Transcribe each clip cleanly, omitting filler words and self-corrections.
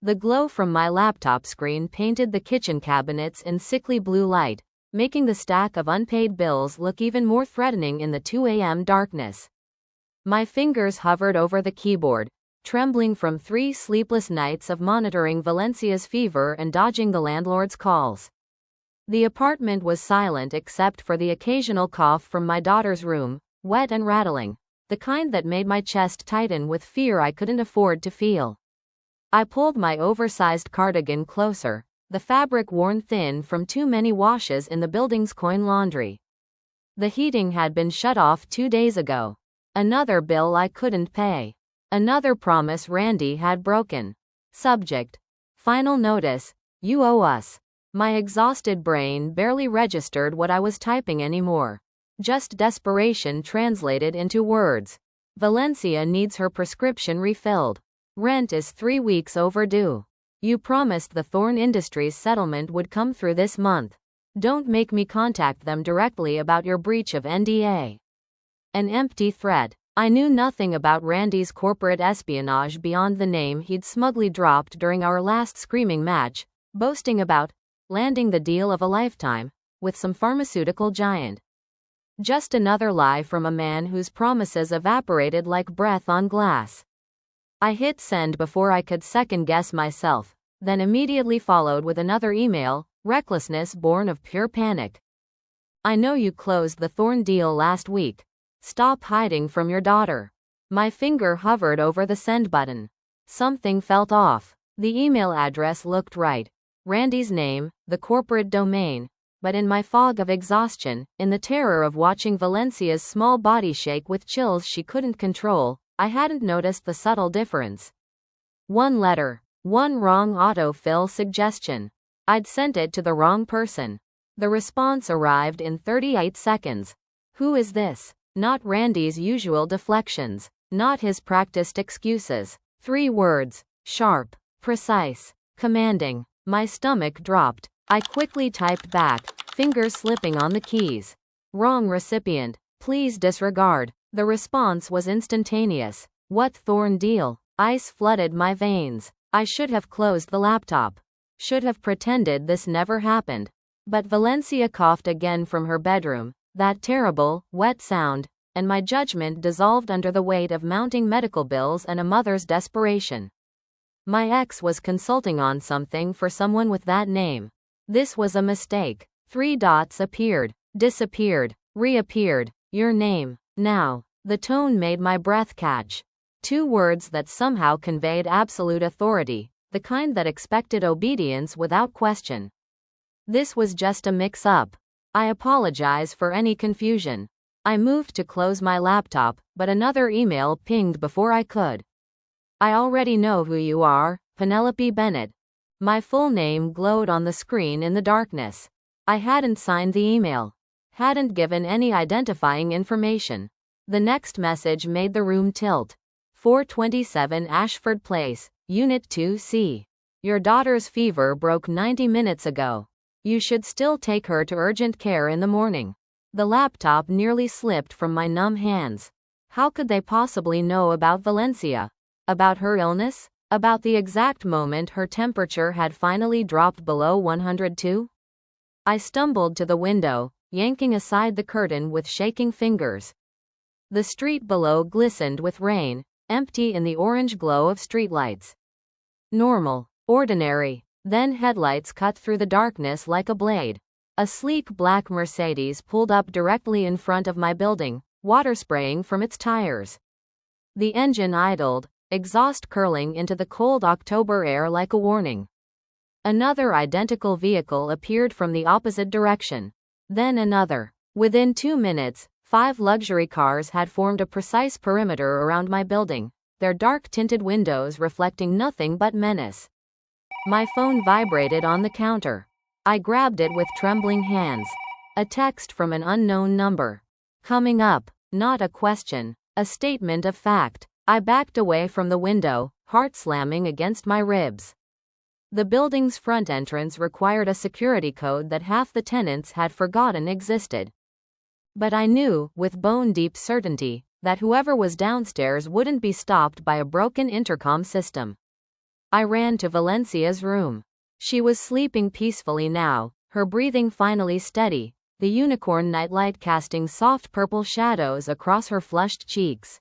The glow from my laptop screen painted the kitchen cabinets in sickly blue light, making the stack of unpaid bills look even more threatening in the 2 a.m. darkness. My fingers hovered over the keyboard, trembling from 3 sleepless nights of monitoring Valencia's fever and dodging the landlord's calls. The apartment was silent except for the occasional cough from my daughter's room, wet and rattling, the kind that made my chest tighten with fear I couldn't afford to feel. I pulled my oversized cardigan closer, the fabric worn thin from too many washes in the building's coin laundry. The heating had been shut off 2 days ago. Another bill I couldn't pay. Another promise Randy had broken. Subject: final notice, you owe us. My exhausted brain barely registered what I was typing anymore. Just desperation translated into words. Valencia needs her prescription refilled. Rent is 3 weeks overdue. You promised the Thorn Industries settlement would come through this month. Don't make me contact them directly about your breach of NDA. An empty threat. I knew nothing about Randy's corporate espionage beyond the name he'd smugly dropped during our last screaming match, boasting about landing the deal of a lifetime with some pharmaceutical giant. Just another lie from a man whose promises evaporated like breath on glass. I hit send before I could second-guess myself, then immediately followed with another email, recklessness born of pure panic. I know you closed the Thorn deal last week. Stop hiding from your daughter. My finger hovered over the send button. Something felt off. The email address looked right. Randy's name, the corporate domain. But in my fog of exhaustion, in the terror of watching Valencia's small body shake with chills she couldn't control, I hadn't noticed the subtle difference. One letter. One wrong autofill suggestion. I'd sent it to the wrong person. The response arrived in 38 seconds. Who is this? Not Randy's usual deflections. Not his practiced excuses. 3 words. Sharp. Precise. Commanding. My stomach dropped. I quickly typed back, fingers slipping on the keys. Wrong recipient. Please disregard. The response was instantaneous. What Thorn deal? Ice flooded my veins. I should have closed the laptop. Should have pretended this never happened. But Valencia coughed again from her bedroom, that terrible, wet sound, and my judgment dissolved under the weight of mounting medical bills and a mother's desperation. My ex was consulting on something for someone with that name. This was a mistake. 3 dots appeared, disappeared, reappeared. Your name. Now. The tone made my breath catch. 2 words that somehow conveyed absolute authority, the kind that expected obedience without question. This was just a mix-up. I apologize for any confusion. I moved to close my laptop, but another email pinged before I could. I already know who you are, Penelope Bennett. My full name glowed on the screen in the darkness. I hadn't signed the email. Hadn't given any identifying information. The next message made the room tilt. 427 Ashford Place, Unit 2C. Your daughter's fever broke 90 minutes ago. You should still take her to urgent care in the morning. The laptop nearly slipped from my numb hands. How could they possibly know about Valencia? About her illness? About the exact moment her temperature had finally dropped below 102? I stumbled to the window, yanking aside the curtain with shaking fingers. The street below glistened with rain, empty in the orange glow of streetlights. Normal. Ordinary. Then headlights cut through the darkness like a blade. A sleek black Mercedes pulled up directly in front of my building, water spraying from its tires. The engine idled, exhaust curling into the cold October air like a warning. Another identical vehicle appeared from the opposite direction. Then another. Within 2 minutes, 5 luxury cars had formed a precise perimeter around my building, their dark-tinted windows reflecting nothing but menace. My phone vibrated on the counter. I grabbed it with trembling hands. A text from an unknown number. Coming up. Not a question. A statement of fact. I backed away from the window, heart slamming against my ribs. The building's front entrance required a security code that half the tenants had forgotten existed. But I knew, with bone-deep certainty, that whoever was downstairs wouldn't be stopped by a broken intercom system. I ran to Valencia's room. She was sleeping peacefully now, her breathing finally steady, the unicorn nightlight casting soft purple shadows across her flushed cheeks.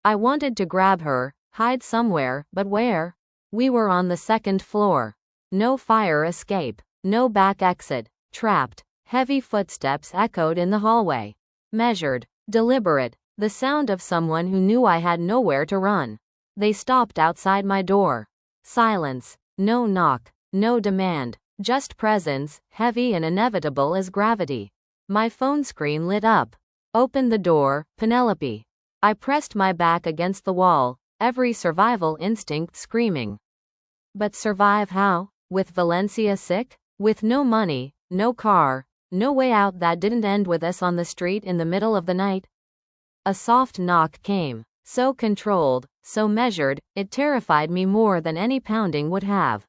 I wanted to grab her, hide somewhere, but where? We were on the second floor. No fire escape, no back exit, trapped. Heavy footsteps echoed in the hallway. Measured, deliberate, the sound of someone who knew I had nowhere to run. They stopped outside my door. Silence, no knock, no demand, just presence, heavy and inevitable as gravity. My phone screen lit up. Open the door, Penelope. I pressed my back against the wall, every survival instinct screaming. But survive how? With Valencia sick? With no money, no car, no way out that didn't end with us on the street in the middle of the night? A soft knock came, so controlled, so measured, it terrified me more than any pounding would have.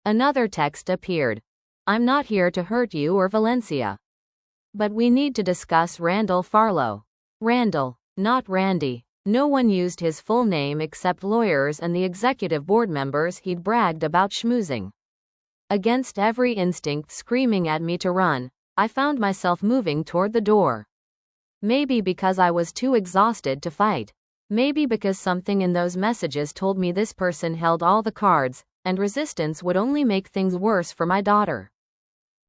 Another text appeared. I'm not here to hurt you or Valencia. But we need to discuss Randall Farlow. Randall, not Randy. No one used his full name except lawyers and the executive board members he'd bragged about schmoozing. Against every instinct screaming at me to run, I found myself moving toward the door. Maybe because I was too exhausted to fight. Maybe because something in those messages told me this person held all the cards, and resistance would only make things worse for my daughter.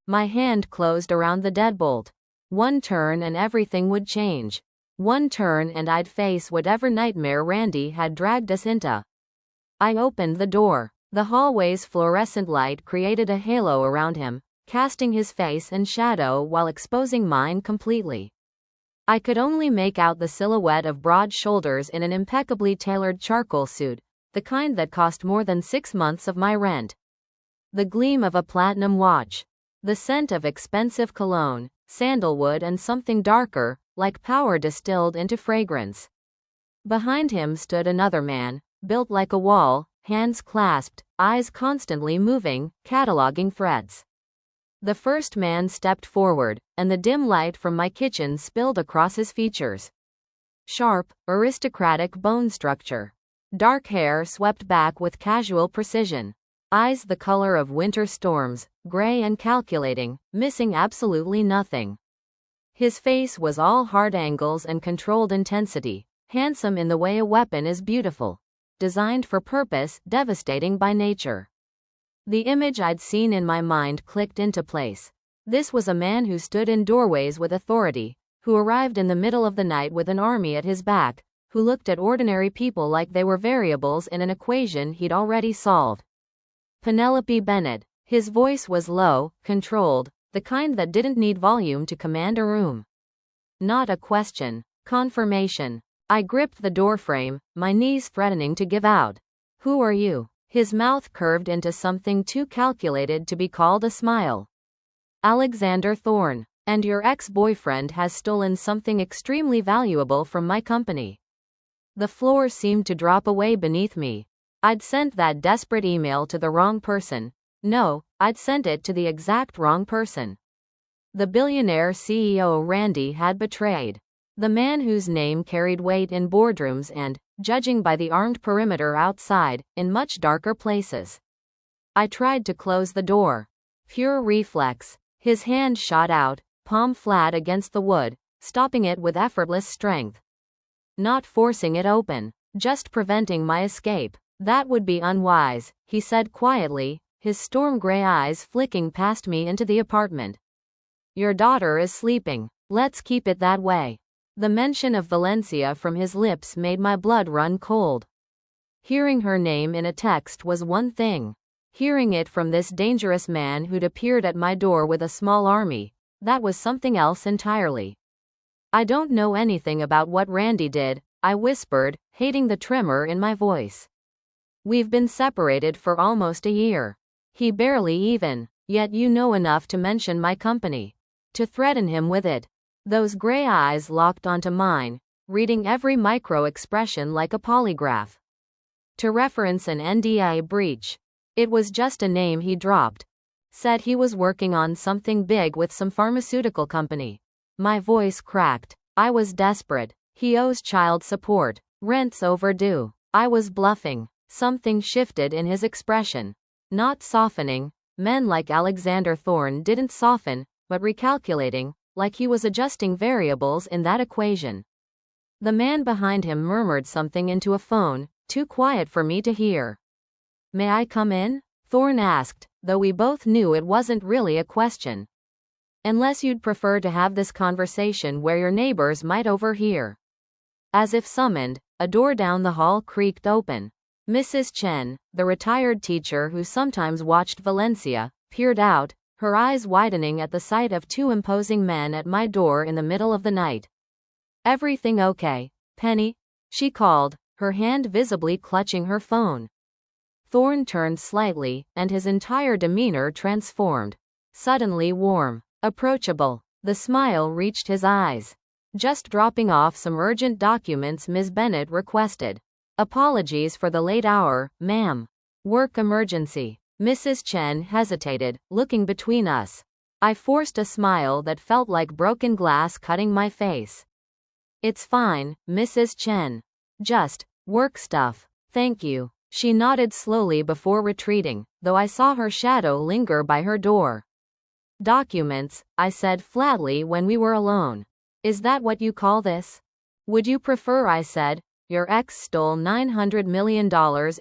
My hand closed around the deadbolt. One turn and everything would change. One turn and I'd face whatever nightmare Randy had dragged us into. I opened the door. The hallway's fluorescent light created a halo around him, casting his face and shadow while exposing mine completely. I could only make out the silhouette of broad shoulders in an impeccably tailored charcoal suit, the kind that cost more than 6 months of my rent. The gleam of a platinum watch. The scent of expensive cologne, sandalwood and something darker, like power distilled into fragrance. Behind him stood another man, built like a wall, hands clasped, eyes constantly moving, cataloging threats. The first man stepped forward, and the dim light from my kitchen spilled across his features. Sharp, aristocratic bone structure. Dark hair swept back with casual precision. Eyes the color of winter storms, gray and calculating, missing absolutely nothing. His face was all hard angles and controlled intensity, handsome in the way a weapon is beautiful. Designed for purpose, devastating by nature. The image I'd seen in my mind clicked into place. This was a man who stood in doorways with authority, who arrived in the middle of the night with an army at his back, who looked at ordinary people like they were variables in an equation he'd already solved. Penelope Bennett. His voice was low, controlled, the kind that didn't need volume to command a room. Not a question. Confirmation. I gripped the doorframe, my knees threatening to give out. Who are you? His mouth curved into something too calculated to be called a smile. Alexander Thorne. And your ex-boyfriend has stolen something extremely valuable from my company. The floor seemed to drop away beneath me. I'd sent that desperate email to the wrong person. No, I'd sent it to the exact wrong person. The billionaire CEO Randy had betrayed. The man whose name carried weight in boardrooms and, judging by the armed perimeter outside, in much darker places. I tried to close the door. Pure reflex. His hand shot out, palm flat against the wood, stopping it with effortless strength. Not forcing it open, just preventing my escape. That would be unwise, he said quietly, his storm gray eyes flicking past me into the apartment. Your daughter is sleeping. Let's keep it that way. The mention of Valencia from his lips made my blood run cold. Hearing her name in a text was one thing. Hearing it from this dangerous man who'd appeared at my door with a small army, that was something else entirely. I don't know anything about what Randy did, I whispered, hating the tremor in my voice. We've been separated for almost a year. He barely even, yet you know enough to mention my company. To threaten him with it. Those gray eyes locked onto mine, reading every micro-expression like a polygraph. To reference an NDA breach. It was just a name he dropped. Said he was working on something big with some pharmaceutical company. My voice cracked. I was desperate. He owes child support. Rent's overdue. I was bluffing. Something shifted in his expression. Not softening. Men like Alexander Thorne didn't soften, but recalculating, like he was adjusting variables in that equation. The man behind him murmured something into a phone, too quiet for me to hear. "May I come in?" Thorne asked, though we both knew it wasn't really a question. "Unless you'd prefer to have this conversation where your neighbors might overhear." As if summoned, a door down the hall creaked open. Mrs. Chen, the retired teacher who sometimes watched Valencia, peered out, her eyes widening at the sight of two imposing men at my door in the middle of the night. "Everything okay, Penny?" she called, her hand visibly clutching her phone. Thorne turned slightly, and his entire demeanor transformed. Suddenly warm, approachable. The smile reached his eyes. "Just dropping off some urgent documents Ms. Bennett requested. Apologies for the late hour, ma'am. Work emergency." Mrs. Chen hesitated, looking between us. I forced a smile that felt like broken glass cutting my face. "It's fine, Mrs. Chen. Just work stuff. Thank you." She nodded slowly before retreating, though I saw her shadow linger by her door. "Documents," I said flatly when we were alone. "Is that what you call this?" "Would you prefer," I said, "your ex stole $900 million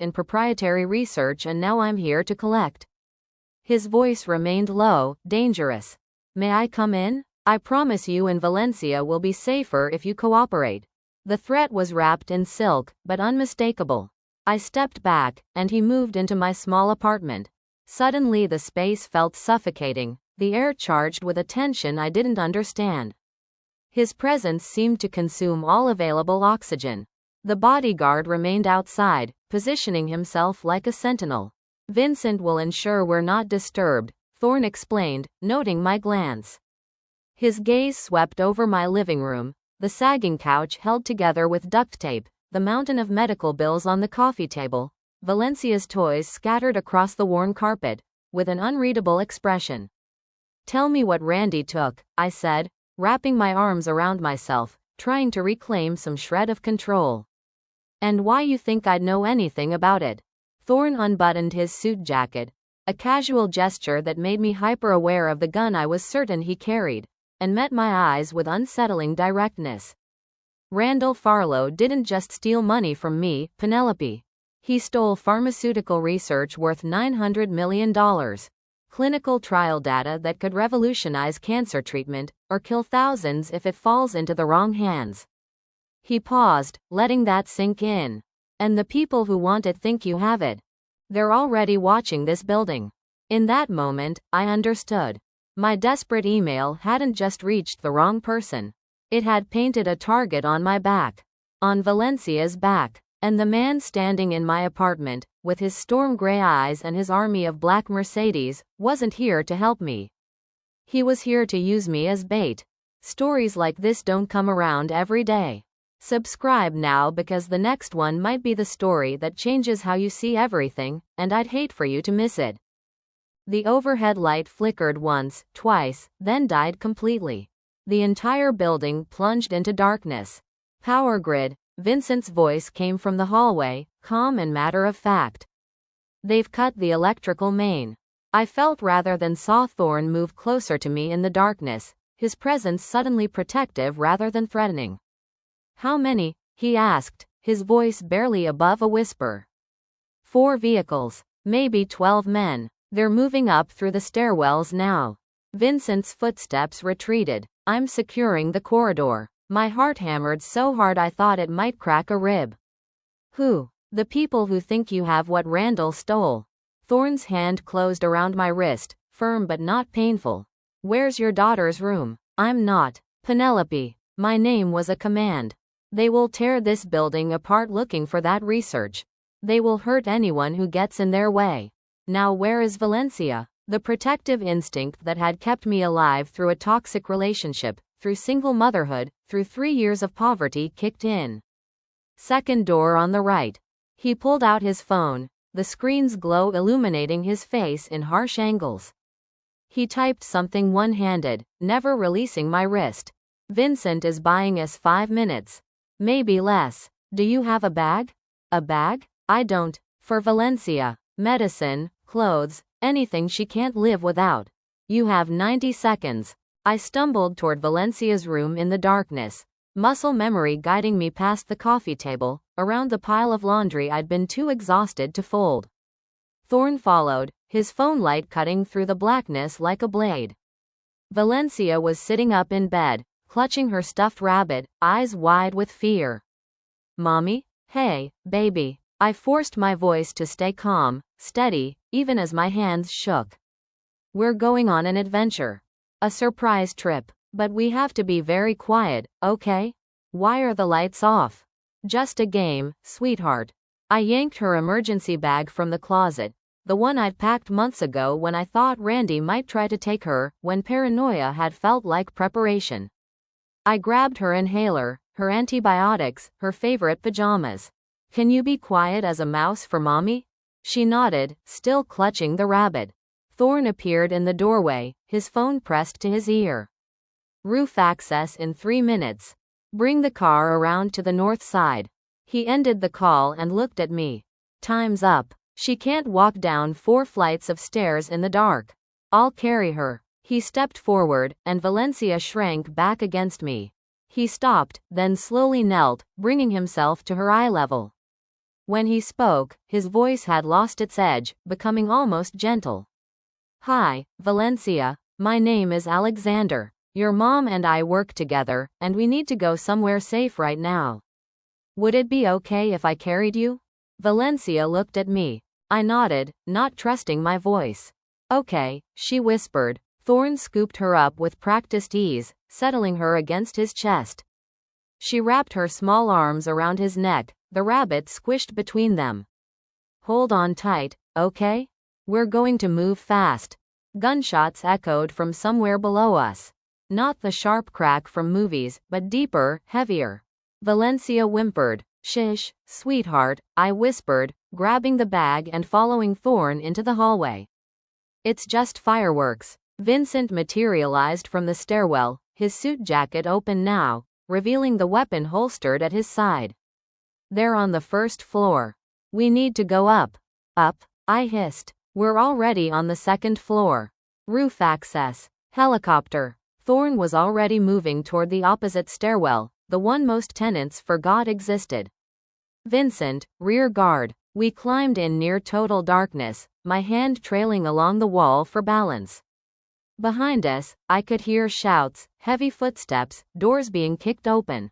in proprietary research and now I'm here to collect." His voice remained low, dangerous. "May I come in? I promise you in Valencia will be safer if you cooperate." The threat was wrapped in silk, but unmistakable. I stepped back, and he moved into my small apartment. Suddenly the space felt suffocating, the air charged with a tension I didn't understand. His presence seemed to consume all available oxygen. The bodyguard remained outside, positioning himself like a sentinel. "Vincent will ensure we're not disturbed," Thorne explained, noting my glance. His gaze swept over my living room, the sagging couch held together with duct tape, the mountain of medical bills on the coffee table, Valencia's toys scattered across the worn carpet, with an unreadable expression. "Tell me what Randy took," I said, wrapping my arms around myself, trying to reclaim some shred of control. "And why you think I'd know anything about it." Thorne unbuttoned his suit jacket, a casual gesture that made me hyper-aware of the gun I was certain he carried, and met my eyes with unsettling directness. "Randall Farlow didn't just steal money from me, Penelope. He stole pharmaceutical research worth $900 million. Clinical trial data that could revolutionize cancer treatment, or kill thousands if it falls into the wrong hands." He paused, letting that sink in. "And the people who want it think you have it. They're already watching this building." In that moment, I understood. My desperate email hadn't just reached the wrong person. It had painted a target on my back. On Valencia's back. And the man standing in my apartment, with his storm gray eyes and his army of black Mercedes, wasn't here to help me. He was here to use me as bait. Stories like this don't come around every day. Subscribe now because the next one might be the story that changes how you see everything, and I'd hate for you to miss it. The overhead light flickered once, twice, then died completely. The entire building plunged into darkness. "Power grid," Vincent's voice came from the hallway, calm and matter-of-fact. "They've cut the electrical main." I felt rather than saw Thorne move closer to me in the darkness, his presence suddenly protective rather than threatening. "How many?" he asked, his voice barely above a whisper. 4 vehicles. Maybe 12 men. They're moving up through the stairwells now." Vincent's footsteps retreated. "I'm securing the corridor." My heart hammered so hard I thought it might crack a rib. "Who?" "The people who think you have what Randall stole." Thorne's hand closed around my wrist, firm but not painful. "Where's your daughter's room?" "I'm not Penelope." My name was a command. "They will tear this building apart looking for that research. They will hurt anyone who gets in their way." Now where is Valencia? The protective instinct that had kept me alive through a toxic relationship, through single motherhood, through 3 years of poverty kicked in. "Second door on the right." He pulled out his phone, the screen's glow illuminating his face in harsh angles. He typed something one-handed, never releasing my wrist. "Vincent is buying us 5 minutes. Maybe less. Do you have a bag?" "A bag? I don't." For Valencia. Medicine, clothes, anything she can't live without. You have 90 seconds. I stumbled toward Valencia's room in the darkness, muscle memory guiding me past the coffee table, around the pile of laundry I'd been too exhausted to fold. Thorne followed, his phone light cutting through the blackness like a blade. Valencia was sitting up in bed, clutching her stuffed rabbit, eyes wide with fear. Mommy? Hey, baby. I forced my voice to stay calm, steady, even as my hands shook. We're going on an adventure. A surprise trip. But we have to be very quiet, okay? Why are the lights off? Just a game, sweetheart. I yanked her emergency bag from the closet, the one I'd packed months ago when I thought Randy might try to take her, when paranoia had felt like preparation. I grabbed her inhaler, her antibiotics, her favorite pajamas. Can you be quiet as a mouse for mommy? She nodded, still clutching the rabbit. Thorne appeared in the doorway, his phone pressed to his ear. Roof access in 3 minutes. Bring the car around to the north side. He ended the call and looked at me. Time's up. She can't walk down 4 flights of stairs in the dark. I'll carry her. He stepped forward, and Valencia shrank back against me. He stopped, then slowly knelt, bringing himself to her eye level. When he spoke, his voice had lost its edge, becoming almost gentle. Hi, Valencia. My name is Alexander. Your mom and I work together, and we need to go somewhere safe right now. Would it be okay if I carried you? Valencia looked at me. I nodded, not trusting my voice. Okay, she whispered. Thorne scooped her up with practiced ease, settling her against his chest. She wrapped her small arms around his neck, the rabbit squished between them. Hold on tight, okay? We're going to move fast. Gunshots echoed from somewhere below us. Not the sharp crack from movies, but deeper, heavier. Valencia whimpered. Shish, sweetheart, I whispered, grabbing the bag and following Thorne into the hallway. It's just fireworks. Vincent materialized from the stairwell, his suit jacket open now, revealing the weapon holstered at his side. They're on the first floor. We need to go up. Up, I hissed. We're already on the second floor. Roof access. Helicopter. Thorne was already moving toward the opposite stairwell, the one most tenants forgot existed. Vincent, rear guard. We climbed in near total darkness, my hand trailing along the wall for balance. Behind us, I could hear shouts, heavy footsteps, doors being kicked open.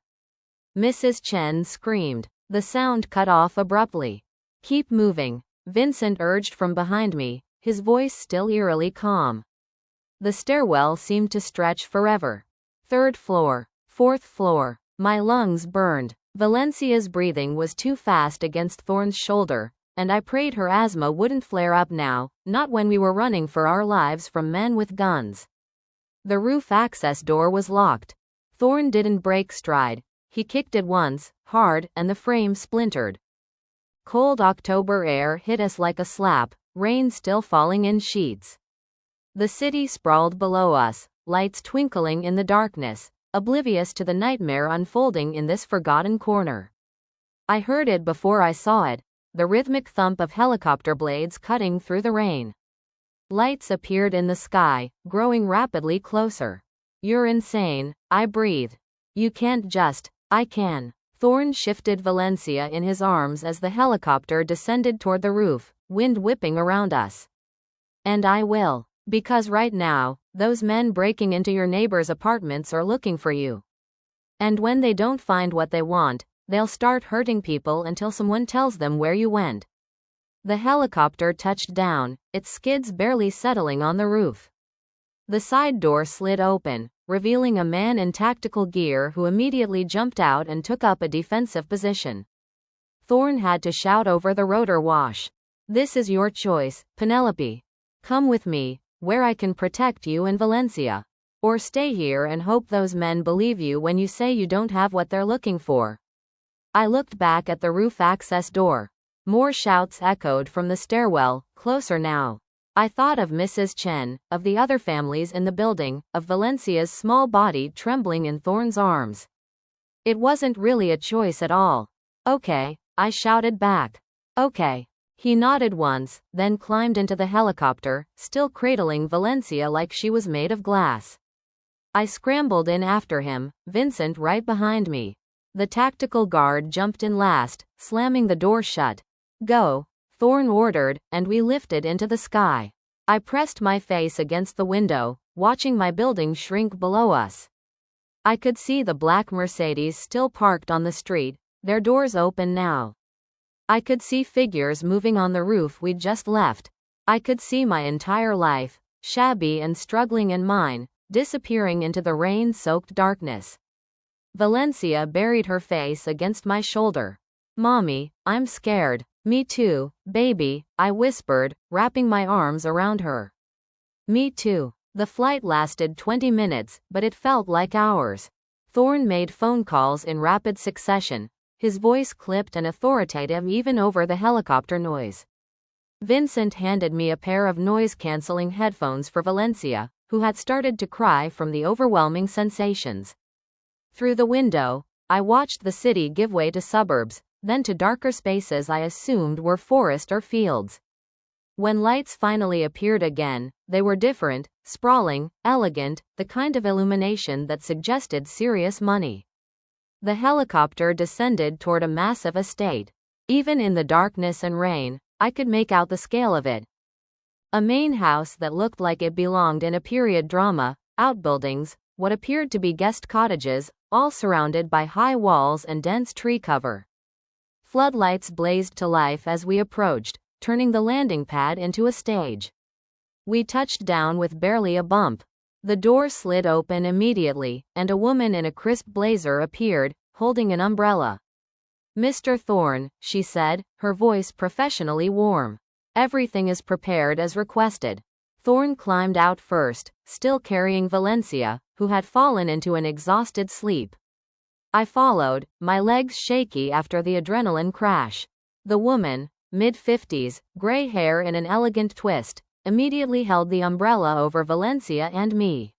Mrs. Chen screamed. The sound cut off abruptly. Keep moving, Vincent urged from behind me, his voice still eerily calm. The stairwell seemed to stretch forever. 3rd floor, 4th floor. My lungs burned. Valencia's breathing was too fast against Thorne's shoulder, and I prayed her asthma wouldn't flare up now, not when we were running for our lives from men with guns. The roof access door was locked. Thorne didn't break stride. He kicked it once, hard, and the frame splintered. Cold October air hit us like a slap, rain still falling in sheets. The city sprawled below us, lights twinkling in the darkness, oblivious to the nightmare unfolding in this forgotten corner. I heard it before I saw it, the rhythmic thump of helicopter blades cutting through the rain. Lights appeared in the sky, growing rapidly closer. You're insane, I breathed. You can't just, I can. Thorne shifted Valencia in his arms as the helicopter descended toward the roof, wind whipping around us. And I will. Because right now, those men breaking into your neighbors' apartments are looking for you. And when they don't find what they want, they'll start hurting people until someone tells them where you went. The helicopter touched down, its skids barely settling on the roof. The side door slid open, revealing a man in tactical gear who immediately jumped out and took up a defensive position. Thorne had to shout over the rotor wash. This is your choice, Penelope. Come with me, where I can protect you in Valencia. Or stay here and hope those men believe you when you say you don't have what they're looking for. I looked back at the roof access door. More shouts echoed from the stairwell, closer now. I thought of Mrs. Chen, of the other families in the building, of Valencia's small body trembling in Thorne's arms. It wasn't really a choice at all. Okay, I shouted back. Okay. He nodded once, then climbed into the helicopter, still cradling Valencia like she was made of glass. I scrambled in after him, Vincent right behind me. The tactical guard jumped in last, slamming the door shut. Go, Thorne ordered, and we lifted into the sky. I pressed my face against the window, watching my building shrink below us. I could see the black Mercedes still parked on the street, their doors open now. I could see figures moving on the roof we'd just left. I could see my entire life, shabby and struggling, and mine, disappearing into the rain-soaked darkness. Valencia buried her face against my shoulder. Mommy, I'm scared. Me too, baby, I whispered, wrapping my arms around her. Me too. The flight lasted 20 minutes, but it felt like hours. Thorne made phone calls in rapid succession, his voice clipped and authoritative even over the helicopter noise. Vincent handed me a pair of noise-canceling headphones for Valencia, who had started to cry from the overwhelming sensations. Through the window, I watched the city give way to suburbs, then to darker spaces I assumed were forest or fields. When lights finally appeared again, they were different, sprawling, elegant, the kind of illumination that suggested serious money. The helicopter descended toward a massive estate. Even in the darkness and rain, I could make out the scale of it. A main house that looked like it belonged in a period drama, outbuildings, what appeared to be guest cottages, all surrounded by high walls and dense tree cover. Floodlights blazed to life as we approached, turning the landing pad into a stage. We touched down with barely a bump. The door slid open immediately, and a woman in a crisp blazer appeared, holding an umbrella. Mr. Thorne, she said, her voice professionally warm. Everything is prepared as requested. Thorne climbed out first, still carrying Valencia, who had fallen into an exhausted sleep. I followed, my legs shaky after the adrenaline crash. The woman, mid-50s, gray hair in an elegant twist, immediately held the umbrella over Valencia and me.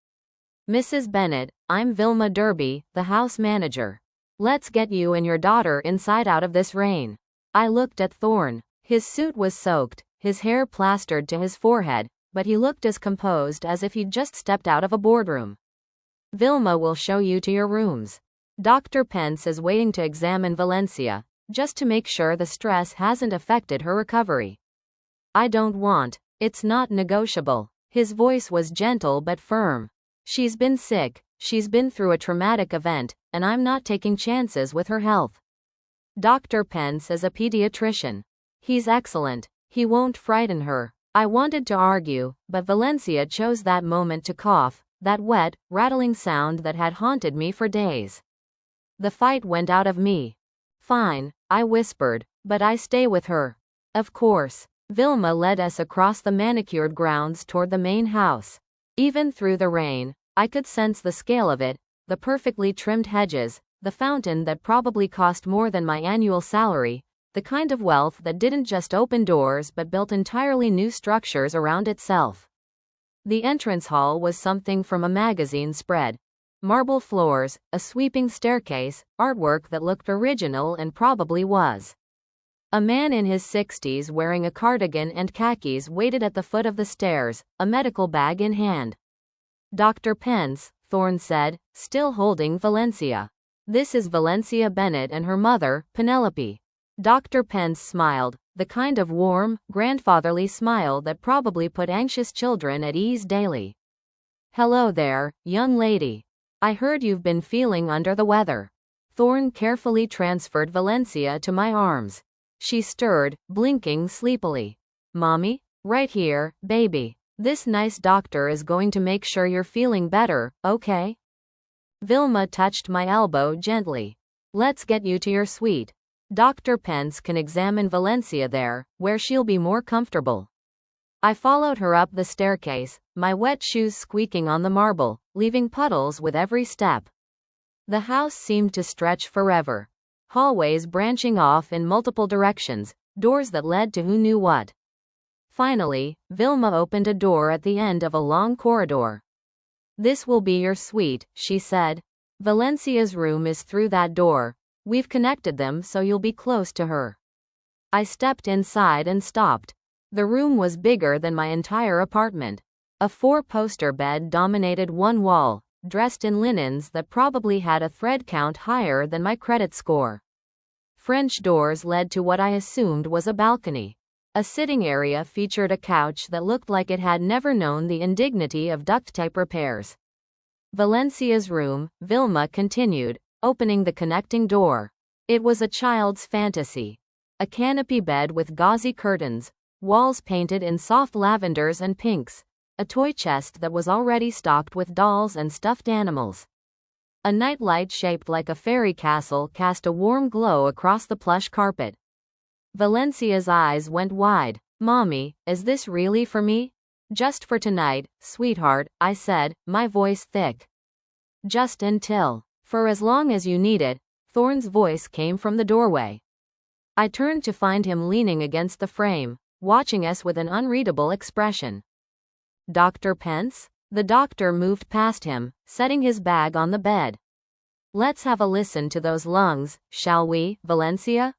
Mrs. Bennett, I'm Vilma Derby, the house manager. Let's get you and your daughter inside out of this rain. I looked at Thorne. His suit was soaked, his hair plastered to his forehead, but he looked as composed as if he'd just stepped out of a boardroom. Vilma will show you to your rooms. Dr. Pence is waiting to examine Valencia, just to make sure the stress hasn't affected her recovery. I don't want. It's not negotiable. His voice was gentle but firm. She's been sick, she's been through a traumatic event, and I'm not taking chances with her health. Dr. Pence is a pediatrician. He's excellent. He won't frighten her. I wanted to argue, but Valencia chose that moment to cough, that wet, rattling sound that had haunted me for days. The fight went out of me. Fine, I whispered, but I stay with her. Of course. Vilma led us across the manicured grounds toward the main house. Even through the rain, I could sense the scale of it, the perfectly trimmed hedges, the fountain that probably cost more than my annual salary, the kind of wealth that didn't just open doors but built entirely new structures around itself. The entrance hall was something from a magazine spread. Marble floors, a sweeping staircase, artwork that looked original and probably was. A man in his 60s wearing a cardigan and khakis waited at the foot of the stairs, a medical bag in hand. Dr. Pence, Thorne said, still holding Valencia. This is Valencia Bennett and her mother, Penelope. Dr. Pence smiled, the kind of warm, grandfatherly smile that probably put anxious children at ease daily. Hello there, young lady. I heard you've been feeling under the weather. Thorne carefully transferred Valencia to my arms. She stirred, blinking sleepily. Mommy? Right here, baby. This nice doctor is going to make sure you're feeling better, okay? Vilma touched my elbow gently. Let's get you to your suite. Dr. Pence can examine Valencia there, where she'll be more comfortable. I followed her up the staircase, my wet shoes squeaking on the marble, leaving puddles with every step. The house seemed to stretch forever. Hallways branching off in multiple directions, doors that led to who knew what. Finally, Vilma opened a door at the end of a long corridor. This will be your suite, she said. Valencia's room is through that door. We've connected them so you'll be close to her. I stepped inside and stopped. The room was bigger than my entire apartment. A 4-poster bed dominated one wall, dressed in linens that probably had a thread count higher than my credit score. French doors led to what I assumed was a balcony. A sitting area featured a couch that looked like it had never known the indignity of duct tape repairs. Valencia's room, Vilma continued, opening the connecting door. It was a child's fantasy. A canopy bed with gauzy curtains, walls painted in soft lavenders and pinks, a toy chest that was already stocked with dolls and stuffed animals. A nightlight shaped like a fairy castle cast a warm glow across the plush carpet. Valencia's eyes went wide. "Mommy, is this really for me?" "Just for tonight, sweetheart," I said, my voice thick. "Just until. For as long as you need it." Thorne's voice came from the doorway. I turned to find him leaning against the frame, watching us with an unreadable expression. "Dr. Pence?" The doctor moved past him, setting his bag on the bed. "Let's have a listen to those lungs, shall we, Valencia?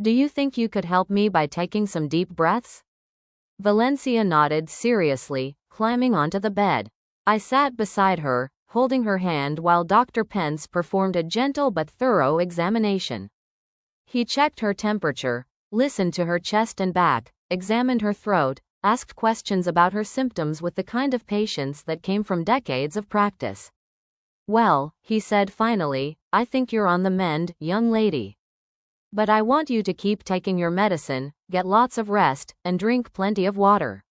Do you think you could help me by taking some deep breaths?" Valencia nodded seriously, climbing onto the bed. I sat beside her, holding her hand while Dr. Pence performed a gentle but thorough examination. He checked her temperature, listened to her chest and back, examined her throat, asked questions about her symptoms with the kind of patience that came from decades of practice. "Well," he said finally, "I think you're on the mend, young lady. But I want you to keep taking your medicine, get lots of rest, and drink plenty of water.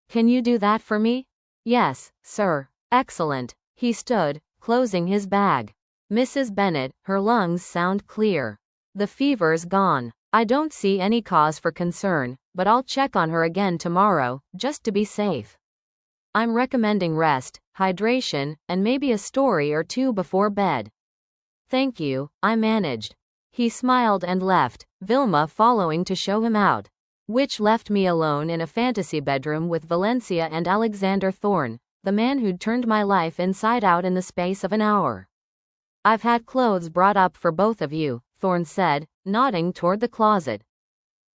Can you do that for me?" "Yes, sir." "Excellent." He stood, closing his bag. "Mrs. Bennet, her lungs sound clear. The fever's gone. I don't see any cause for concern, but I'll check on her again tomorrow, just to be safe. I'm recommending rest, hydration, and maybe a story or two before bed." "Thank you," I managed. He smiled and left, Vilma following to show him out. Which left me alone in a fantasy bedroom with Valencia and Alexander Thorne, the man who'd turned my life inside out in the space of an hour. "I've had clothes brought up for both of you," Thorne said, nodding toward the closet.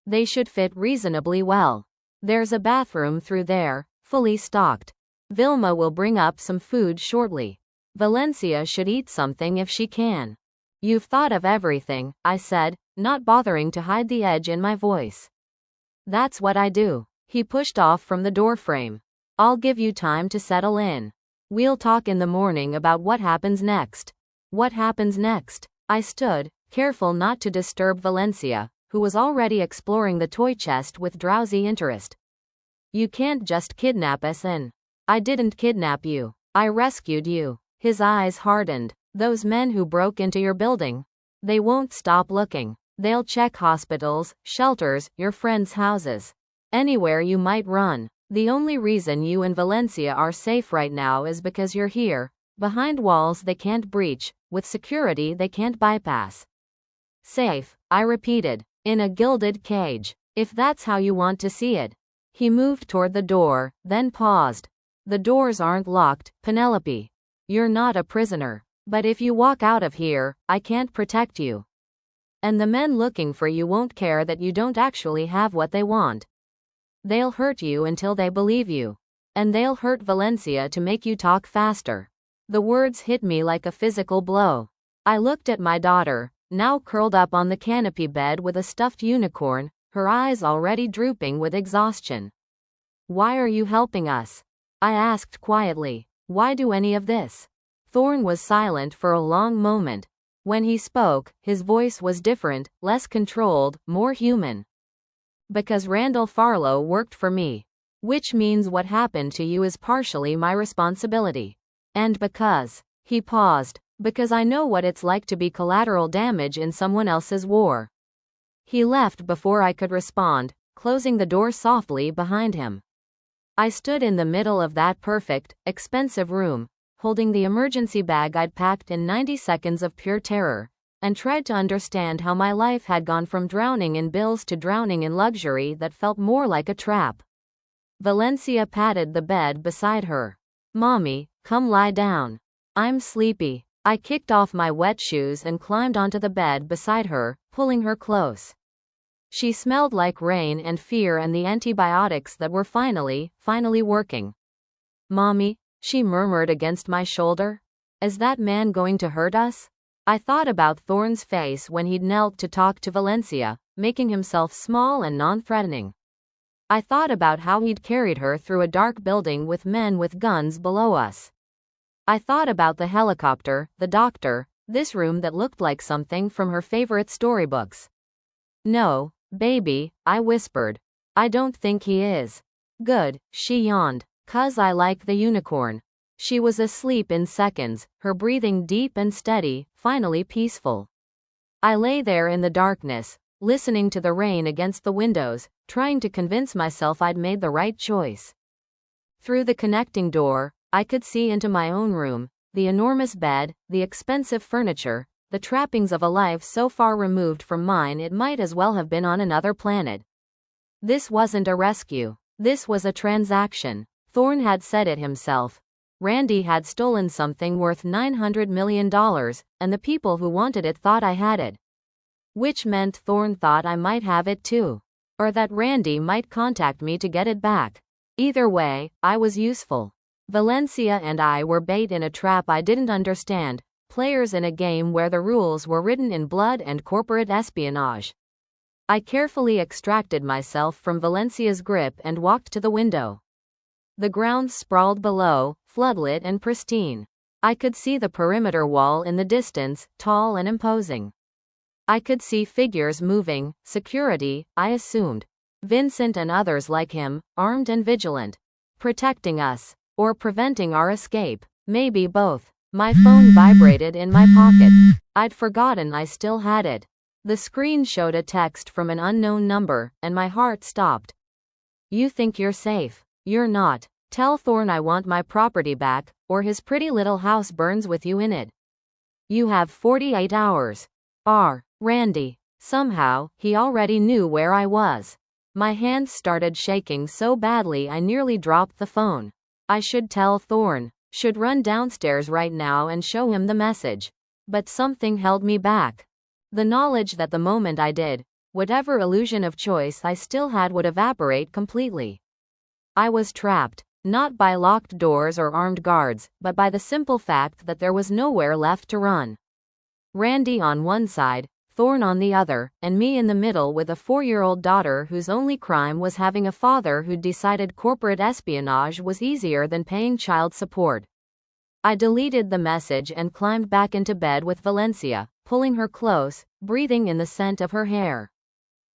"They should fit reasonably well. There's a bathroom through there, fully stocked. Vilma will bring up some food shortly. Valencia should eat something if she can." "You've thought of everything," I said, not bothering to hide the edge in my voice. "That's what I do." He pushed off from the doorframe. "I'll give you time to settle in. We'll talk in the morning about what happens next." "What happens next?" I stood, careful not to disturb Valencia, who was already exploring the toy chest with drowsy interest. "You can't just kidnap us and—" "I didn't kidnap you. I rescued you." His eyes hardened. "Those men who broke into your building. They won't stop looking. They'll check hospitals, shelters, your friends' houses. Anywhere you might run. The only reason you and Valencia are safe right now is because you're here, behind walls they can't breach, with security they can't bypass." "Safe," I repeated, "in a gilded cage. If that's how you want to see it." He moved toward the door, then paused. "The doors aren't locked, Penelope. You're not a prisoner. But if you walk out of here, I can't protect you. And the men looking for you won't care that you don't actually have what they want. They'll hurt you until they believe you. And they'll hurt Valencia to make you talk faster." The words hit me like a physical blow. I looked at my daughter, now curled up on the canopy bed with a stuffed unicorn, her eyes already drooping with exhaustion. "Why are you helping us?" I asked quietly. "Why do any of this?" Thorne was silent for a long moment. When he spoke, his voice was different, less controlled, more human. "Because Randall Farlow worked for me. Which means what happened to you is partially my responsibility. And because," he paused, "because I know what it's like to be collateral damage in someone else's war." He left before I could respond, closing the door softly behind him. I stood in the middle of that perfect, expensive room, holding the emergency bag I'd packed in 90 seconds of pure terror, and tried to understand how my life had gone from drowning in bills to drowning in luxury that felt more like a trap. Valencia patted the bed beside her. "Mommy, come lie down. I'm sleepy." I kicked off my wet shoes and climbed onto the bed beside her, pulling her close. She smelled like rain and fear and the antibiotics that were finally working. "Mommy," she murmured against my shoulder. "Is that man going to hurt us?" I thought about Thorne's face when he'd knelt to talk to Valencia, making himself small and non-threatening. I thought about how he'd carried her through a dark building with men with guns below us. I thought about the helicopter, the doctor, this room that looked like something from her favorite storybooks. "No, baby," I whispered. "I don't think he is." "Good," she yawned. "'Cause I like the unicorn." She was asleep in seconds, her breathing deep and steady, finally peaceful. I lay there in the darkness, listening to the rain against the windows, trying to convince myself I'd made the right choice. Through the connecting door, I could see into my own room, the enormous bed, the expensive furniture, the trappings of a life so far removed from mine it might as well have been on another planet. This wasn't a rescue. This was a transaction. Thorne had said it himself. Randy had stolen something worth $900 million, and the people who wanted it thought I had it. Which meant Thorne thought I might have it too. Or that Randy might contact me to get it back. Either way, I was useful. Valencia and I were bait in a trap I didn't understand, players in a game where the rules were written in blood and corporate espionage. I carefully extracted myself from Valencia's grip and walked to the window. The ground sprawled below, floodlit and pristine. I could see the perimeter wall in the distance, tall and imposing. I could see figures moving, security, I assumed. Vincent and others like him, armed and vigilant. Protecting us. Or preventing our escape. Maybe both. My phone vibrated in my pocket. I'd forgotten I still had it. The screen showed a text from an unknown number, and my heart stopped. "You think you're safe. You're not. Tell Thorne I want my property back, or his pretty little house burns with you in it. You have 48 hours. Randy." Somehow, he already knew where I was. My hands started shaking so badly I nearly dropped the phone. I should tell Thorne. Should run downstairs right now and show him the message. But something held me back. The knowledge that the moment I did, whatever illusion of choice I still had would evaporate completely. I was trapped, not by locked doors or armed guards, but by the simple fact that there was nowhere left to run. Randy on one side, Thorne on the other, and me in the middle with a 4-year-old daughter whose only crime was having a father who'd decided corporate espionage was easier than paying child support. I deleted the message and climbed back into bed with Valencia, pulling her close, breathing in the scent of her hair.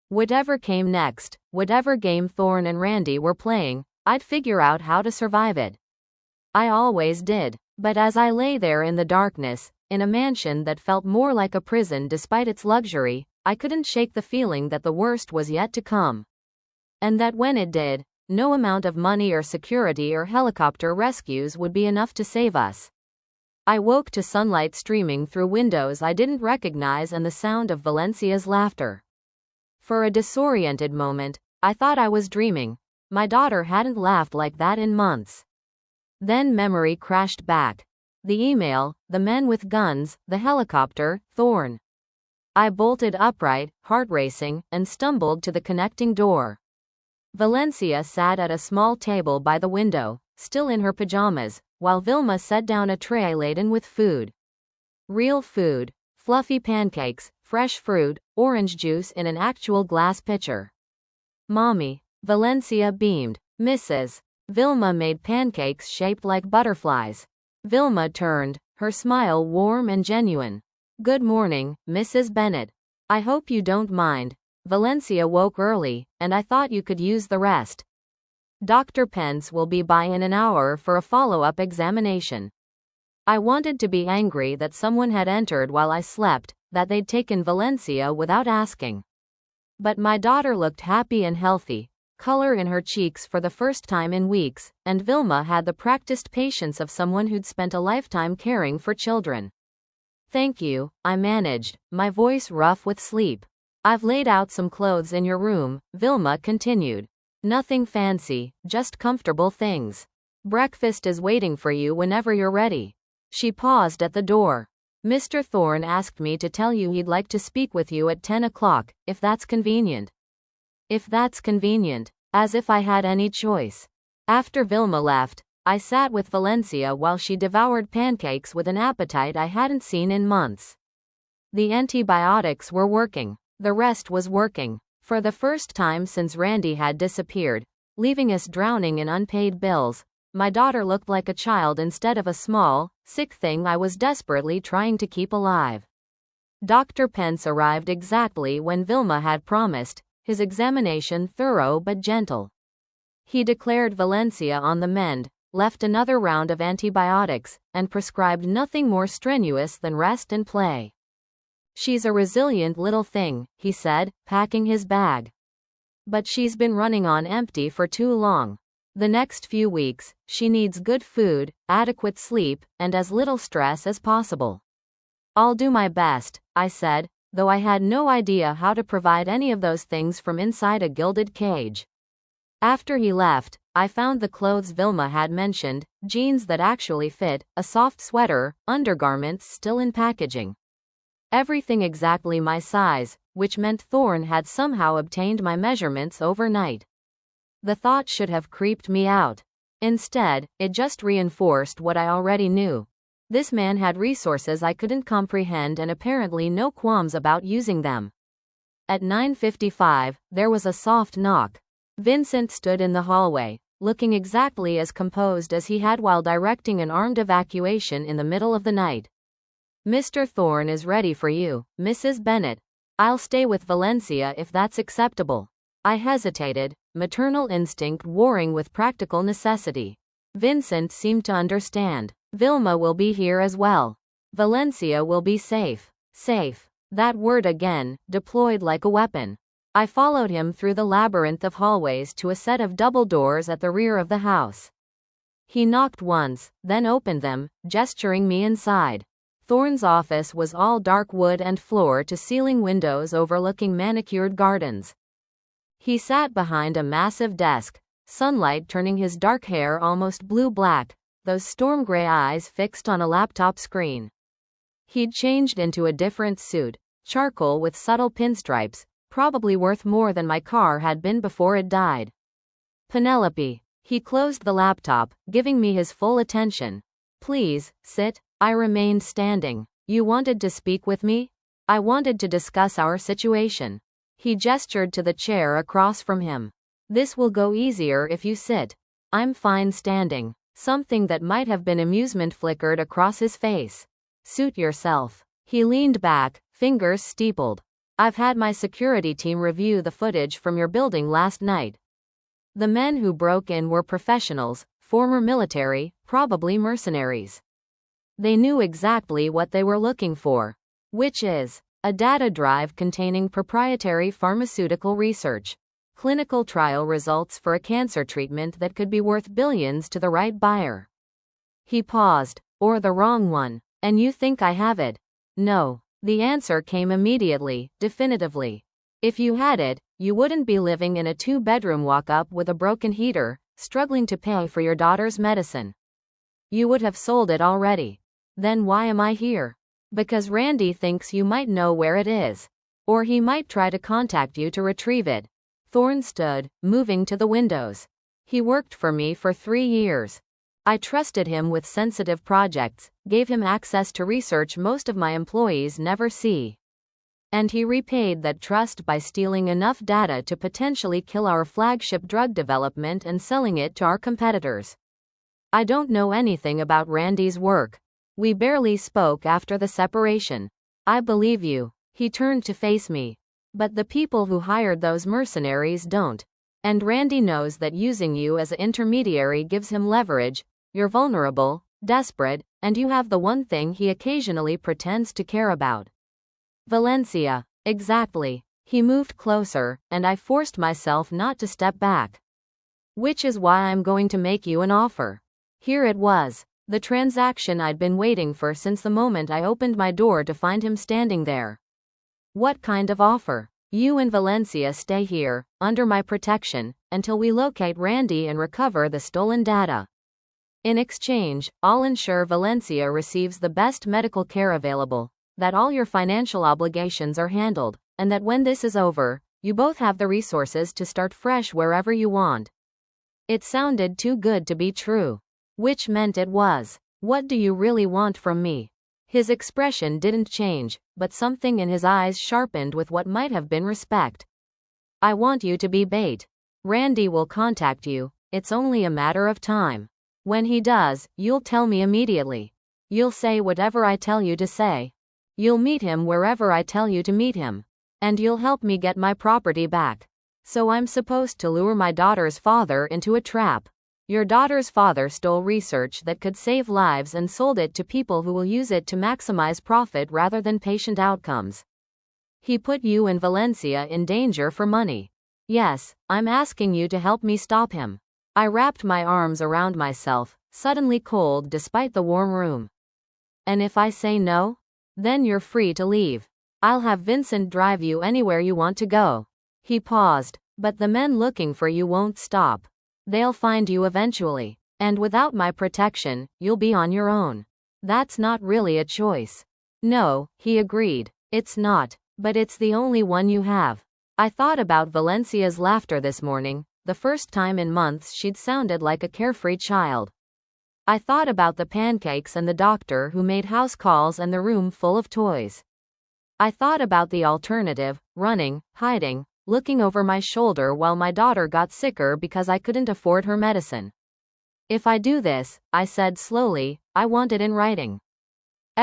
Whatever came next, whatever game Thorne and Randy were playing, I'd figure out how to survive it. I always did. But as I lay there in the darkness, in a mansion that felt more like a prison despite its luxury, I couldn't shake the feeling that the worst was yet to come. And that when it did, no amount of money or security or helicopter rescues would be enough to save us. I woke to sunlight streaming through windows I didn't recognize and the sound of Valencia's laughter. For a disoriented moment, I thought I was dreaming. My daughter hadn't laughed like that in months. Then memory crashed back. The email, the men with guns, the helicopter, Thorne. I bolted upright, heart racing, and stumbled to the connecting door. Valencia sat at a small table by the window, still in her pajamas, while Vilma set down a tray laden with food. Real food. Fluffy pancakes, fresh fruit, orange juice in an actual glass pitcher. "Mommy," Valencia beamed. "Mrs. Vilma made pancakes shaped like butterflies." Vilma turned, her smile warm and genuine. "Good morning, Mrs. Bennett. I hope you don't mind. Valencia woke early, and I thought you could use the rest. Dr. Pence will be by in an hour for a follow-up examination." I wanted to be angry that someone had entered while I slept, that they'd taken Valencia without asking. But my daughter looked happy and healthy, color in her cheeks for the first time in weeks, and Vilma had the practiced patience of someone who'd spent a lifetime caring for children. "Thank you," I managed, my voice rough with sleep. "I've laid out some clothes in your room," Vilma continued. "Nothing fancy, just comfortable things. Breakfast is waiting for you whenever you're ready." She paused at the door. "Mr. Thorne asked me to tell you he'd like to speak with you at 10 o'clock, if that's convenient." If that's convenient. As if I had any choice. After Vilma left, I sat with Valencia while she devoured pancakes with an appetite I hadn't seen in months. The antibiotics were working. The rest was working. For the first time since Randy had disappeared, leaving us drowning in unpaid bills, my daughter looked like a child instead of a small, sick thing I was desperately trying to keep alive. Dr. Pence arrived exactly when Vilma had promised, his examination thorough but gentle. He declared Valencia on the mend, left another round of antibiotics, and prescribed nothing more strenuous than rest and play. She's a resilient little thing, he said, packing his bag. But she's been running on empty for too long. The next few weeks, she needs good food, adequate sleep, and as little stress as possible. I'll do my best, I said, though I had no idea how to provide any of those things from inside a gilded cage. After he left, I found the clothes Vilma had mentioned, jeans that actually fit, a soft sweater, undergarments still in packaging. Everything exactly my size, which meant Thorne had somehow obtained my measurements overnight. The thought should have creeped me out. Instead, it just reinforced what I already knew. This man had resources I couldn't comprehend and apparently no qualms about using them. At 9:55, there was a soft knock. Vincent stood in the hallway, looking exactly as composed as he had while directing an armed evacuation in the middle of the night. Mr. Thorne is ready for you, Mrs. Bennet. I'll stay with Valencia if that's acceptable. I hesitated, maternal instinct warring with practical necessity. Vincent seemed to understand. Vilma will be here as well. Valencia will be safe. Safe. That word again, deployed like a weapon. I followed him through the labyrinth of hallways to a set of double doors at the rear of the house. He knocked once, then opened them, gesturing me inside. Thorne's office was all dark wood and floor-to-ceiling windows overlooking manicured gardens. He sat behind a massive desk, sunlight turning his dark hair almost blue-black, those storm-gray eyes fixed on a laptop screen. He'd changed into a different suit, charcoal with subtle pinstripes, probably worth more than my car had been before it died. Penelope. He closed the laptop, giving me his full attention. Please, sit. I remained standing. You wanted to speak with me? I wanted to discuss our situation. He gestured to the chair across from him. This will go easier if you sit. I'm fine standing. Something that might have been amusement flickered across his face. Suit yourself. He leaned back, fingers steepled. I've had my security team review the footage from your building last night. The men who broke in were professionals, former military, probably mercenaries. They knew exactly what they were looking for, which is a data drive containing proprietary pharmaceutical research, clinical trial results for a cancer treatment that could be worth billions to the right buyer. He paused. Or the wrong one. And you think I have it? No. The answer came immediately, definitively. If you had it, you wouldn't be living in a two-bedroom walk-up with a broken heater, struggling to pay for your daughter's medicine. You would have sold it already. Then why am I here? Because Randy thinks you might know where it is. Or he might try to contact you to retrieve it. Thorne stood, moving to the windows. He worked for me for 3 years. I trusted him with sensitive projects, gave him access to research most of my employees never see. And he repaid that trust by stealing enough data to potentially kill our flagship drug development and selling it to our competitors. I don't know anything about Randy's work. We barely spoke after the separation. I believe you. He turned to face me. But the people who hired those mercenaries don't. And Randy knows that using you as an intermediary gives him leverage. You're vulnerable, desperate, and you have the one thing he occasionally pretends to care about. Valencia. Exactly. He moved closer, and I forced myself not to step back. Which is why I'm going to make you an offer. Here it was. The transaction I'd been waiting for since the moment I opened my door to find him standing there. What kind of offer? You and Valencia stay here, under my protection, until we locate Randy and recover the stolen data. In exchange, I'll ensure Valencia receives the best medical care available, that all your financial obligations are handled, and that when this is over, You both have the resources to start fresh wherever you want. It sounded too good to be true. Which meant it was. What do you really want from me? His expression didn't change, but something in his eyes sharpened with what might have been respect. I want you to be bait. Randy will contact you. It's only a matter of time. When he does, you'll tell me immediately. You'll say whatever I tell you to say. You'll meet him wherever I tell you to meet him. And you'll help me get my property back. So I'm supposed to lure my daughter's father into a trap. Your daughter's father stole research that could save lives and sold it to people who will use it to maximize profit rather than patient outcomes. He put you and Valencia in danger for money. Yes, I'm asking you to help me stop him. I wrapped my arms around myself, suddenly cold despite the warm room. And if I say no? Then you're free to leave. I'll have Vincent drive you anywhere you want to go. He paused. But the men looking for you won't stop. They'll find you eventually. And without my protection, you'll be on your own. That's not really a choice. No, he agreed. It's not, but it's the only one you have. I thought about Valencia's laughter this morning, the first time in months she'd sounded like a carefree child. I thought about the pancakes and the doctor who made house calls and the room full of toys. I thought about the alternative, running, hiding, looking over my shoulder while my daughter got sicker because I couldn't afford her medicine. If I do this, I said slowly, I want it in writing.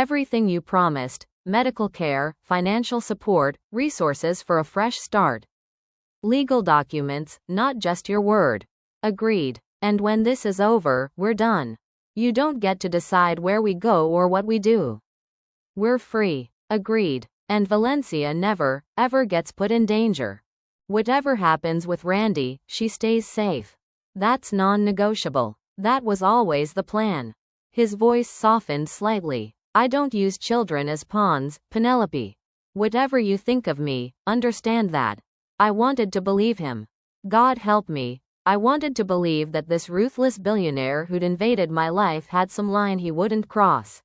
Everything you promised, medical care, financial support, resources for a fresh start. Legal documents, not just your word. Agreed. And when this is over, we're done. You don't get to decide where we go or what we do. We're free. Agreed. And Valencia never, ever gets put in danger. Whatever happens with Randy, she stays safe. That's non-negotiable. That was always the plan. His voice softened slightly. I don't use children as pawns, Penelope. Whatever you think of me, understand that. I wanted to believe him. God help me. I wanted to believe that this ruthless billionaire who'd invaded my life had some line he wouldn't cross.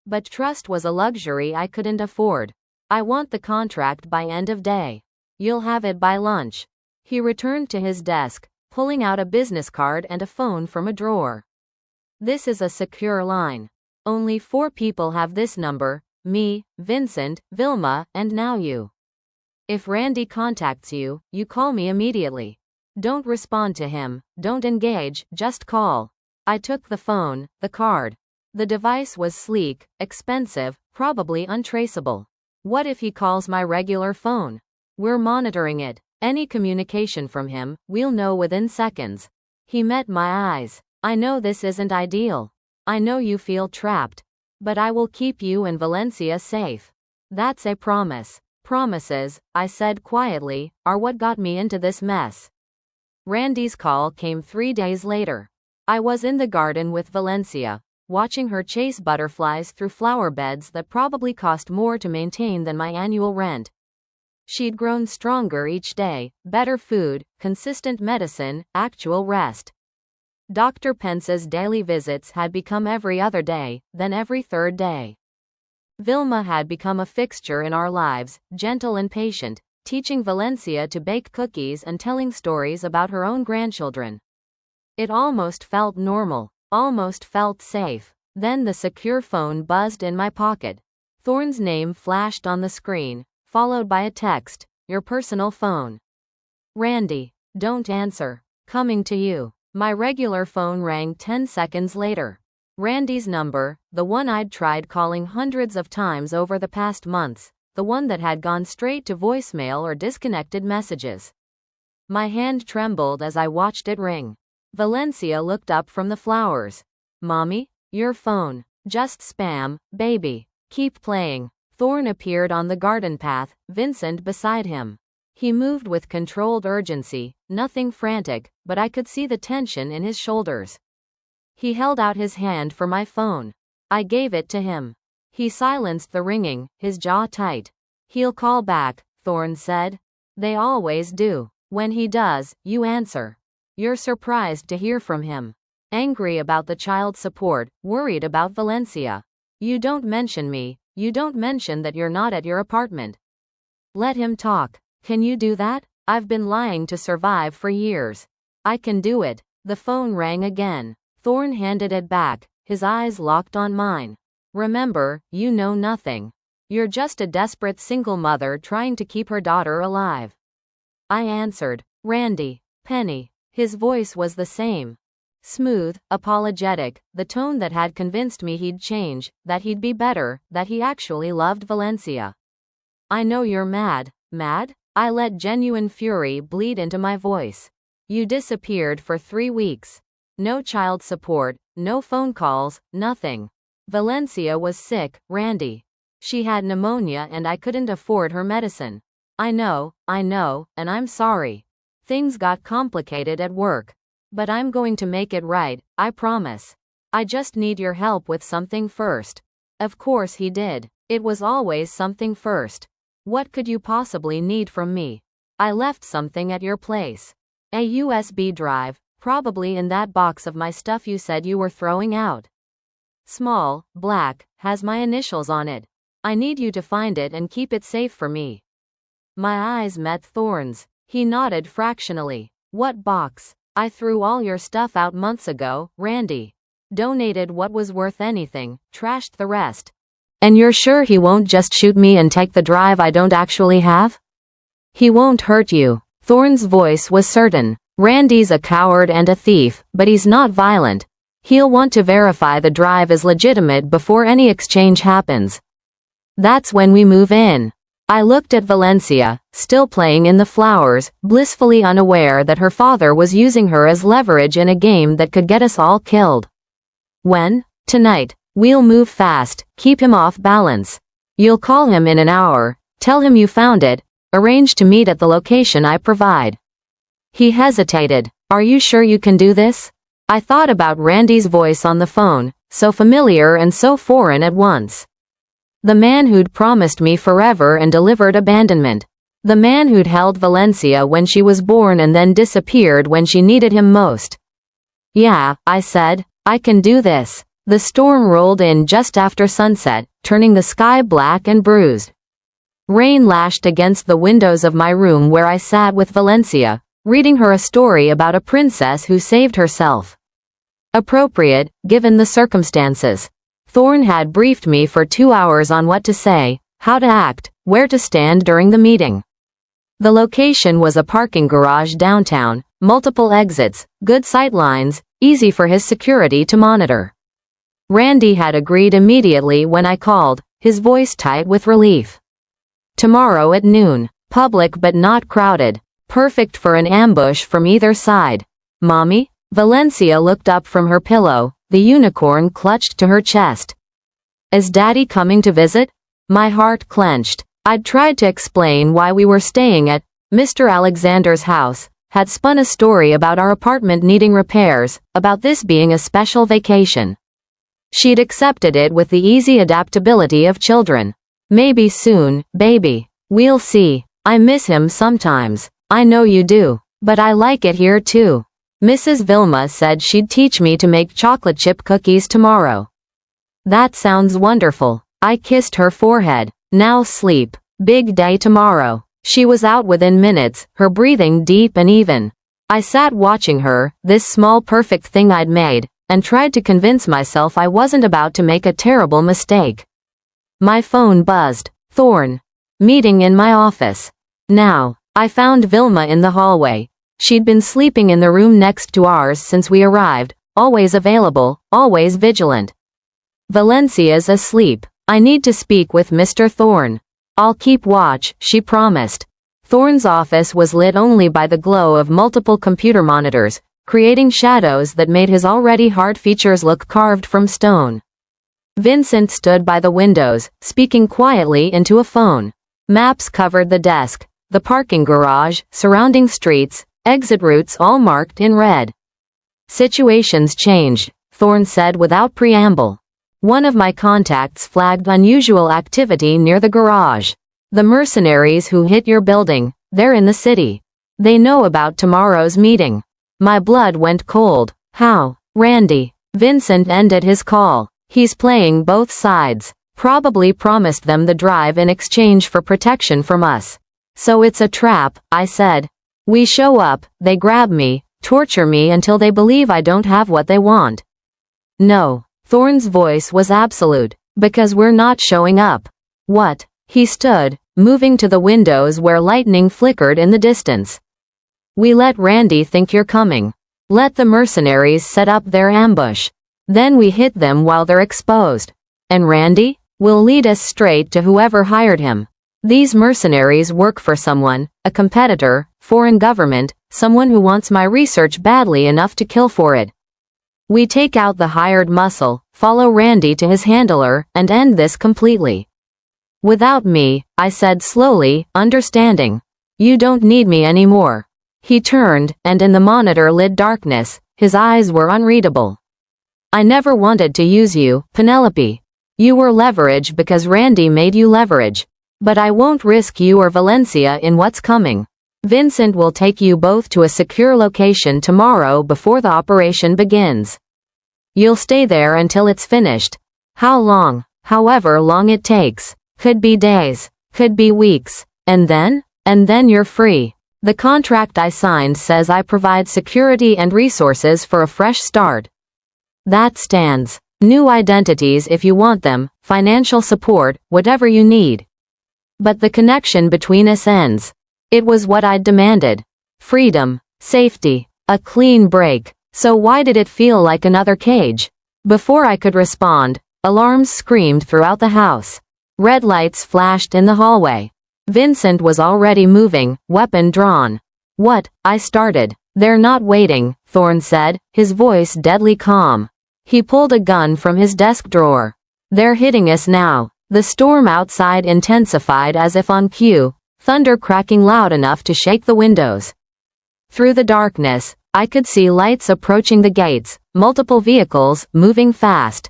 But trust was a luxury I couldn't afford. I want the contract by end of day. You'll have it by lunch. He returned to his desk, pulling out a business card and a phone from a drawer. This is a secure line. Only 4 people have this number, me, Vincent, Vilma, and now you. If Randy contacts you, you call me immediately. Don't respond to him, don't engage, just call. I took the phone, the card. The device was sleek, expensive, probably untraceable. What if he calls my regular phone? We're monitoring it. Any communication from him, we'll know within seconds. He met my eyes. I know this isn't ideal. I know you feel trapped. But I will keep you and Valencia safe. That's a promise. Promises, I said quietly, are what got me into this mess. Randy's call came 3 days later. I was in the garden with Valencia, watching her chase butterflies through flower beds that probably cost more to maintain than my annual rent. She'd grown stronger each day, better food, consistent medicine, actual rest. Dr. Pence's daily visits had become every other day, then every 3rd day. Vilma had become a fixture in our lives, gentle and patient, teaching Valencia to bake cookies and telling stories about her own grandchildren. It almost felt normal, almost felt safe. Then the secure phone buzzed in my pocket. Thorne's name flashed on the screen, followed by a text, your personal phone. Randy, don't answer. Coming to you. My regular phone rang 10 seconds later. Randy's number, the one I'd tried calling hundreds of times over the past months, the one that had gone straight to voicemail or disconnected messages. My hand trembled as I watched it ring. Valencia looked up from the flowers. Mommy? Your phone. Just spam, baby. Keep playing. Thorne appeared on the garden path, Vincent beside him. He moved with controlled urgency, nothing frantic, but I could see the tension in his shoulders. He held out his hand for my phone. I gave it to him. He silenced the ringing, his jaw tight. He'll call back, Thorne said. They always do. When he does, you answer. You're surprised to hear from him. Angry about the child support, worried about Valencia. You don't mention me, you don't mention that you're not at your apartment. Let him talk. Can you do that? I've been lying to survive for years. I can do it. The phone rang again. Thorn handed it back, his eyes locked on mine. Remember, you know nothing. You're just a desperate single mother trying to keep her daughter alive. I answered, Randy, Penny. His voice was the same. Smooth, apologetic, the tone that had convinced me he'd change, that he'd be better, that he actually loved Valencia. I know you're mad. Mad? I let genuine fury bleed into my voice. You disappeared for 3 weeks. No child support, no phone calls, nothing. Valencia was sick, Randy. She had pneumonia and I couldn't afford her medicine. I know, and I'm sorry. Things got complicated at work. But I'm going to make it right, I promise. I just need your help with something first. Of course he did. It was always something first. What could you possibly need from me? I left something at your place. A USB drive, probably in that box of my stuff you said you were throwing out. Small, black, has my initials on it. I need you to find it and keep it safe for me. My eyes met Thorn's. He nodded fractionally. What box? I threw all your stuff out months ago, Randy. Donated what was worth anything, trashed the rest. And you're sure he won't just shoot me and take the drive I don't actually have? He won't hurt you. Thorn's voice was certain. Randy's a coward and a thief, but he's not violent. He'll want to verify the drive is legitimate before any exchange happens. That's when we move in. I looked at Valencia, still playing in the flowers, blissfully unaware that her father was using her as leverage in a game that could get us all killed. When? Tonight. We'll move fast, keep him off balance. You'll call him in an hour, tell him you found it, arrange to meet at the location I provide. He hesitated. Are you sure you can do this? I thought about Randy's voice on the phone, so familiar and so foreign at once. The man who'd promised me forever and delivered abandonment. The man who'd held Valencia when she was born and then disappeared when she needed him most. Yeah, I said, I can do this. The storm rolled in just after sunset, turning the sky black and bruised. Rain lashed against the windows of my room where I sat with Valencia, reading her a story about a princess who saved herself. Appropriate, given the circumstances. Thorn had briefed me for 2 hours on what to say, how to act, where to stand during the meeting. The location was a parking garage downtown, multiple exits, good sight lines, easy for his security to monitor. Randy had agreed immediately when I called, his voice tight with relief. Tomorrow at noon, public but not crowded, perfect for an ambush from either side. Mommy? Valencia looked up from her pillow, the unicorn clutched to her chest. Is Daddy coming to visit? My heart clenched. I'd tried to explain why we were staying at Mr. Alexander's house, had spun a story about our apartment needing repairs, about this being a special vacation. She'd accepted it with the easy adaptability of children. Maybe soon, baby. We'll see. I miss him sometimes. I know you do. But I like it here too. Mrs. Vilma said she'd teach me to make chocolate chip cookies tomorrow. That sounds wonderful. I kissed her forehead. Now sleep. Big day tomorrow. She was out within minutes, her breathing deep and even. I sat watching her, this small perfect thing I'd made, and tried to convince myself I wasn't about to make a terrible mistake. My phone buzzed. Thorn. Meeting in my office. Now. I found Vilma in the hallway. She'd been sleeping in the room next to ours since we arrived, always available, always vigilant. Valencia's asleep. I need to speak with Mr. Thorn. I'll keep watch, she promised. Thorn's office was lit only by the glow of multiple computer monitors, creating shadows that made his already hard features look carved from stone. Vincent stood by the windows, speaking quietly into a phone. Maps covered the desk, the parking garage, surrounding streets, exit routes all marked in red. Situations changed, Thorn said without preamble. One of my contacts flagged unusual activity near the garage. The mercenaries who hit your building, they're in the city. They know about tomorrow's meeting. My blood went cold. How? Randy. Vincent ended his call. He's playing both sides. Probably promised them the drive in exchange for protection from us. So it's a trap, I said. We show up, they grab me, torture me until they believe I don't have what they want. No. Thorne's voice was absolute. Because we're not showing up. What? He stood, moving to the windows where lightning flickered in the distance. We let Randy think you're coming. Let the mercenaries set up their ambush. Then we hit them while they're exposed. And Randy will lead us straight to whoever hired him. These mercenaries work for someone, a competitor, foreign government, someone who wants my research badly enough to kill for it. We take out the hired muscle, follow Randy to his handler, and end this completely. Without me, I said slowly, understanding. You don't need me anymore. He turned, and in the monitor-lit darkness, his eyes were unreadable. I never wanted to use you, Penelope. You were leverage because Randy made you leverage. But I won't risk you or Valencia in what's coming. Vincent will take you both to a secure location tomorrow before the operation begins. You'll stay there until it's finished. How long? However long it takes. Could be days. Could be weeks. And then you're free. The contract I signed says I provide security and resources for a fresh start. That stands. New identities if you want them, financial support, whatever you need. But the connection between us ends. It was what I'd demanded. Freedom, safety, a clean break. So why did it feel like another cage? Before I could respond, alarms screamed throughout the house. Red lights flashed in the hallway. Vincent was already moving, weapon drawn. What? I started. They're not waiting, Thorne said, his voice deadly calm. He pulled a gun from his desk drawer. They're hitting us now. The storm outside intensified as if on cue, thunder cracking loud enough to shake the windows. Through the darkness, I could see lights approaching the gates, multiple vehicles, moving fast.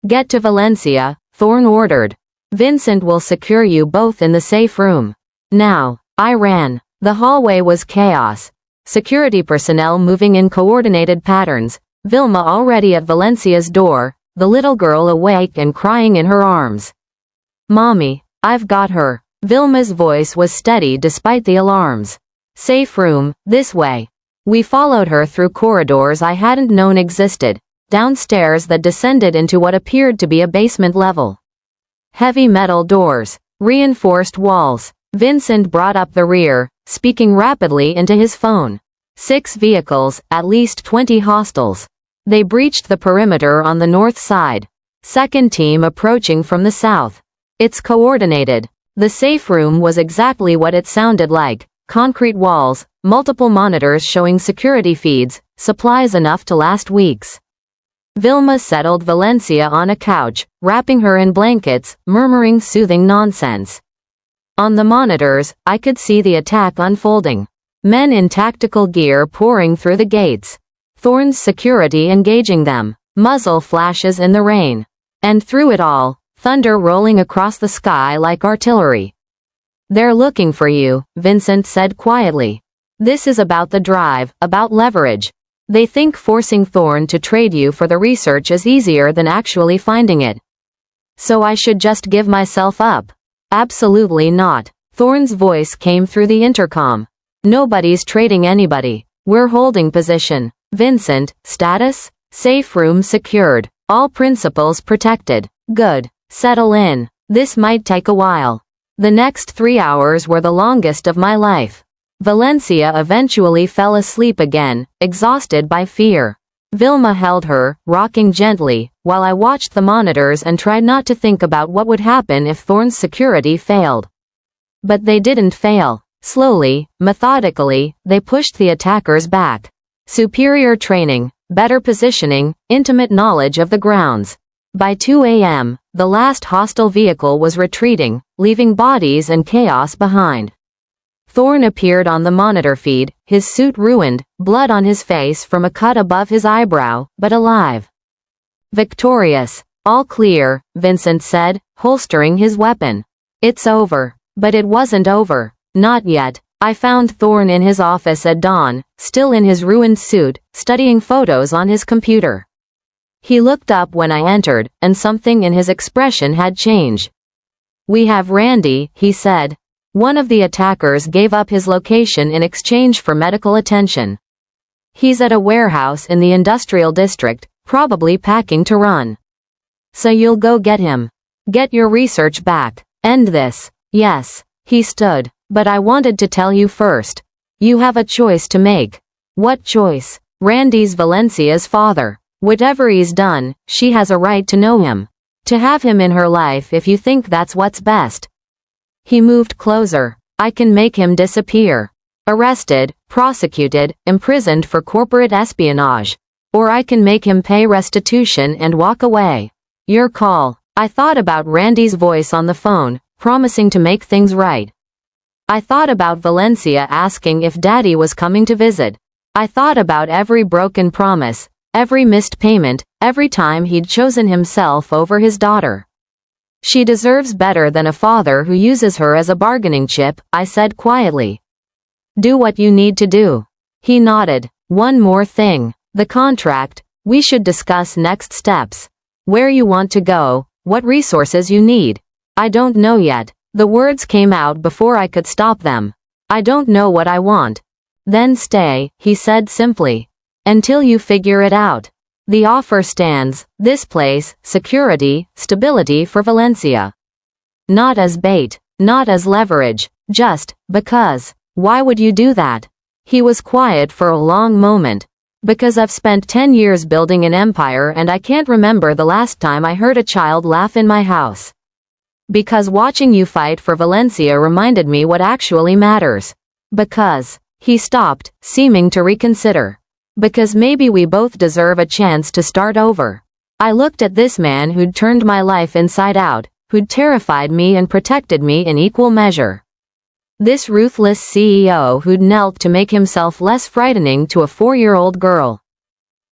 Get to Valencia, Thorne ordered. Vincent will secure you both in the safe room. Now. I ran. The hallway was chaos. Security personnel moving in coordinated patterns, Vilma already at Valencia's door, the little girl awake and crying in her arms. Mommy, I've got her. Vilma's voice was steady despite the alarms. Safe room, this way. We followed her through corridors I hadn't known existed, downstairs that descended into what appeared to be a basement level. Heavy metal doors, reinforced walls. Vincent brought up the rear, speaking rapidly into his phone. 6 vehicles, at least 20 hostiles. They breached the perimeter on the north side. Second team approaching from the south. It's coordinated. The safe room was exactly what it sounded like. Concrete walls, multiple monitors showing security feeds, supplies enough to last weeks. Vilma settled Valencia on a couch, wrapping her in blankets, murmuring soothing nonsense. On the monitors, I could see the attack unfolding. Men in tactical gear pouring through the gates. Thorne's security engaging them. Muzzle flashes in the rain. And through it all, thunder rolling across the sky like artillery. They're looking for you, Vincent said quietly. This is about the drive, about leverage. They think forcing Thorne to trade you for the research is easier than actually finding it. So I should just give myself up? Absolutely not. Thorne's voice came through the intercom. Nobody's trading anybody. We're holding position. Vincent, status? Safe room secured. All principals protected. Good. Settle in. This might take a while. The next 3 hours were the longest of my life. Valencia eventually fell asleep again, exhausted by fear. Vilma held her, rocking gently, while I watched the monitors and tried not to think about what would happen if Thorne's security failed. But they didn't fail. Slowly, methodically, they pushed the attackers back. Superior training, better positioning, intimate knowledge of the grounds. By 2 a.m., the last hostile vehicle was retreating, leaving bodies and chaos behind. Thorne appeared on the monitor feed, his suit ruined, blood on his face from a cut above his eyebrow, but alive. Victorious. All clear, Vincent said, holstering his weapon. It's over. But it wasn't over. Not yet. I found Thorne in his office at dawn, still in his ruined suit, studying photos on his computer. He looked up when I entered, and something in his expression had changed. We have Randy, he said. One of the attackers gave up his location in exchange for medical attention. He's at a warehouse in the industrial district, probably packing to run. So you'll go get him. Get your research back. End this. Yes. He stood. But I wanted to tell you first. You have a choice to make. What choice? Randy's Valencia's father. Whatever he's done, she has a right to know him. To have him in her life if you think that's what's best. He moved closer. I can make him disappear. Arrested, prosecuted, imprisoned for corporate espionage. Or I can make him pay restitution and walk away. Your call. I thought about Randy's voice on the phone, promising to make things right. I thought about Valencia asking if Daddy was coming to visit. I thought about every broken promise, every missed payment, every time he'd chosen himself over his daughter. She deserves better than a father who uses her as a bargaining chip, I said quietly. Do what you need to do. He nodded. One more thing. The contract. We should discuss next steps. Where you want to go, what resources you need. I don't know yet. The words came out before I could stop them. I don't know what I want. Then stay, he said simply. Until you figure it out. The offer stands, this place, security, stability for Valencia. Not as bait, not as leverage, just, because. Why would you do that? He was quiet for a long moment. Because I've spent 10 years building an empire and I can't remember the last time I heard a child laugh in my house. Because watching you fight for Valencia reminded me what actually matters. Because. He stopped, seeming to reconsider. Because maybe we both deserve a chance to start over. I looked at this man who'd turned my life inside out, who'd terrified me and protected me in equal measure. This ruthless CEO who'd knelt to make himself less frightening to a 4-year-old girl.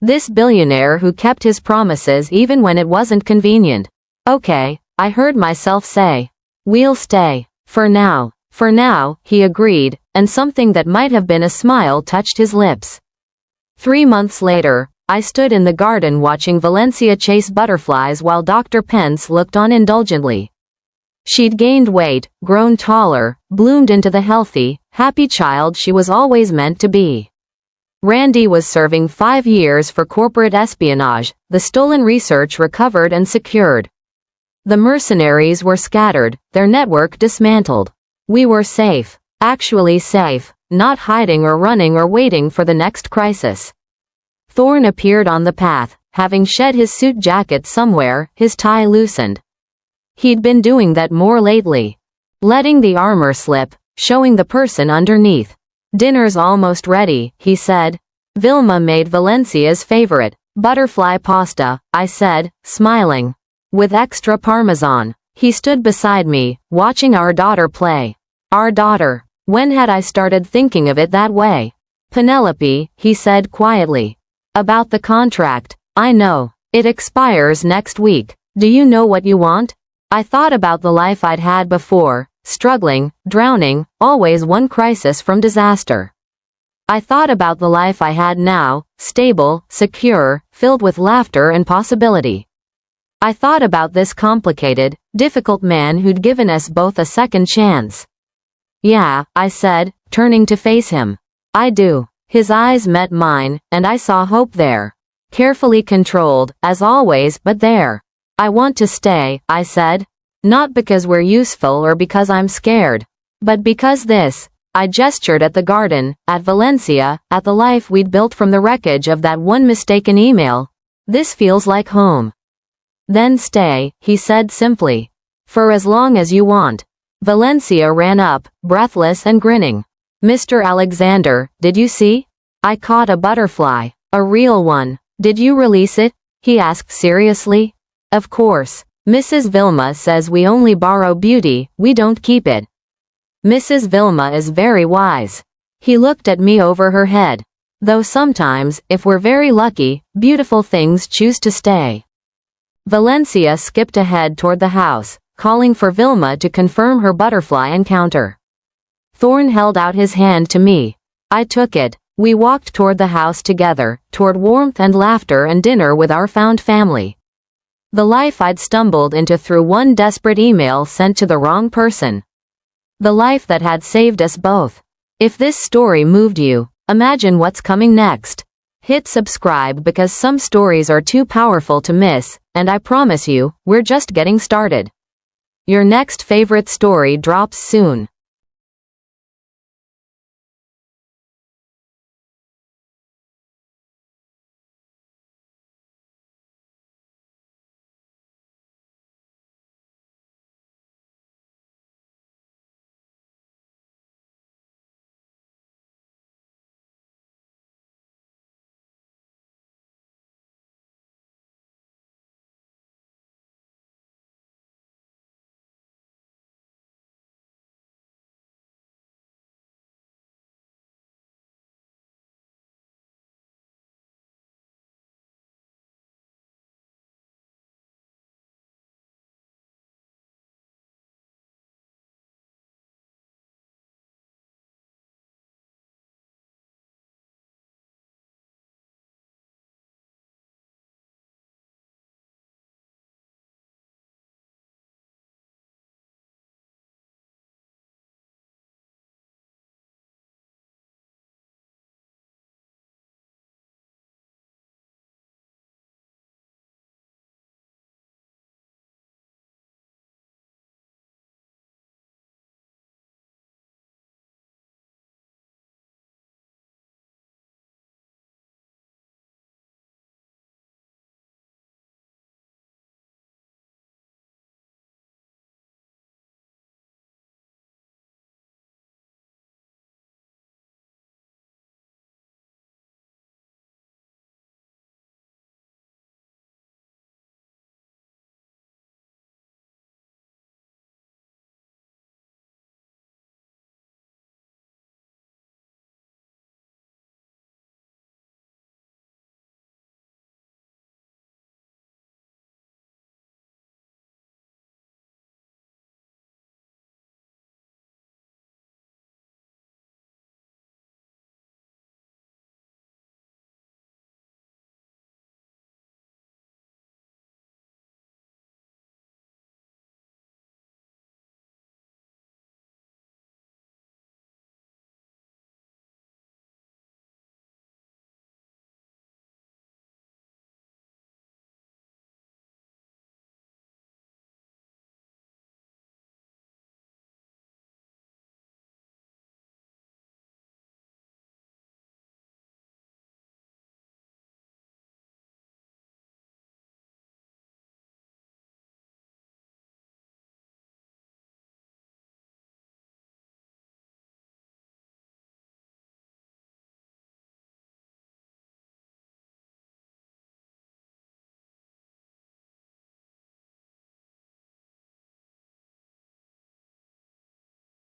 This billionaire who kept his promises even when it wasn't convenient. Okay, I heard myself say. We'll stay. For now. For now, he agreed, and something that might have been a smile touched his lips. 3 months later, I stood in the garden watching Valencia chase butterflies while Dr. Pence looked on indulgently. She'd gained weight, grown taller, bloomed into the healthy, happy child she was always meant to be. Randy was serving 5 years for corporate espionage, the stolen research recovered and secured. The mercenaries were scattered, their network dismantled. We were safe. Actually safe, not hiding or running or waiting for the next crisis. Thorne appeared on the path, having shed his suit jacket somewhere, his tie loosened. He'd been doing that more lately. Letting the armor slip, showing the person underneath. Dinner's almost ready, he said. Vilma made Valencia's favorite, butterfly pasta, I said, smiling. With extra parmesan. He stood beside me, watching our daughter play. Our daughter. When had I started thinking of it that way? Penelope, he said quietly. About the contract. I know. It expires next week. Do you know what you want? I thought about the life I'd had before, struggling, drowning, always one crisis from disaster. I thought about the life I had now, stable, secure, filled with laughter and possibility. I thought about this complicated, difficult man who'd given us both a second chance. Yeah, I said, turning to face him. I do. His eyes met mine, and I saw hope there. Carefully controlled, as always, but there. I want to stay, I said. Not because we're useful or because I'm scared. But because this. I gestured at the garden, at Valencia, at the life we'd built from the wreckage of that one mistaken email. This feels like home. Then stay, he said simply. For as long as you want. Valencia ran up, breathless and grinning. Mr. Alexander, did you see? I caught a butterfly. A real one. Did you release it? He asked seriously. Of course. Mrs. Vilma says we only borrow beauty, we don't keep it. Mrs. Vilma is very wise. He looked at me over her head. Though sometimes, if we're very lucky, beautiful things choose to stay. Valencia skipped ahead toward the house, calling for Vilma to confirm her butterfly encounter. Thorne held out his hand to me. I took it. We walked toward the house together, toward warmth and laughter and dinner with our found family. The life I'd stumbled into through one desperate email sent to the wrong person. The life that had saved us both. If this story moved you, imagine what's coming next. Hit subscribe because some stories are too powerful to miss, and I promise you, we're just getting started. Your next favorite story drops soon.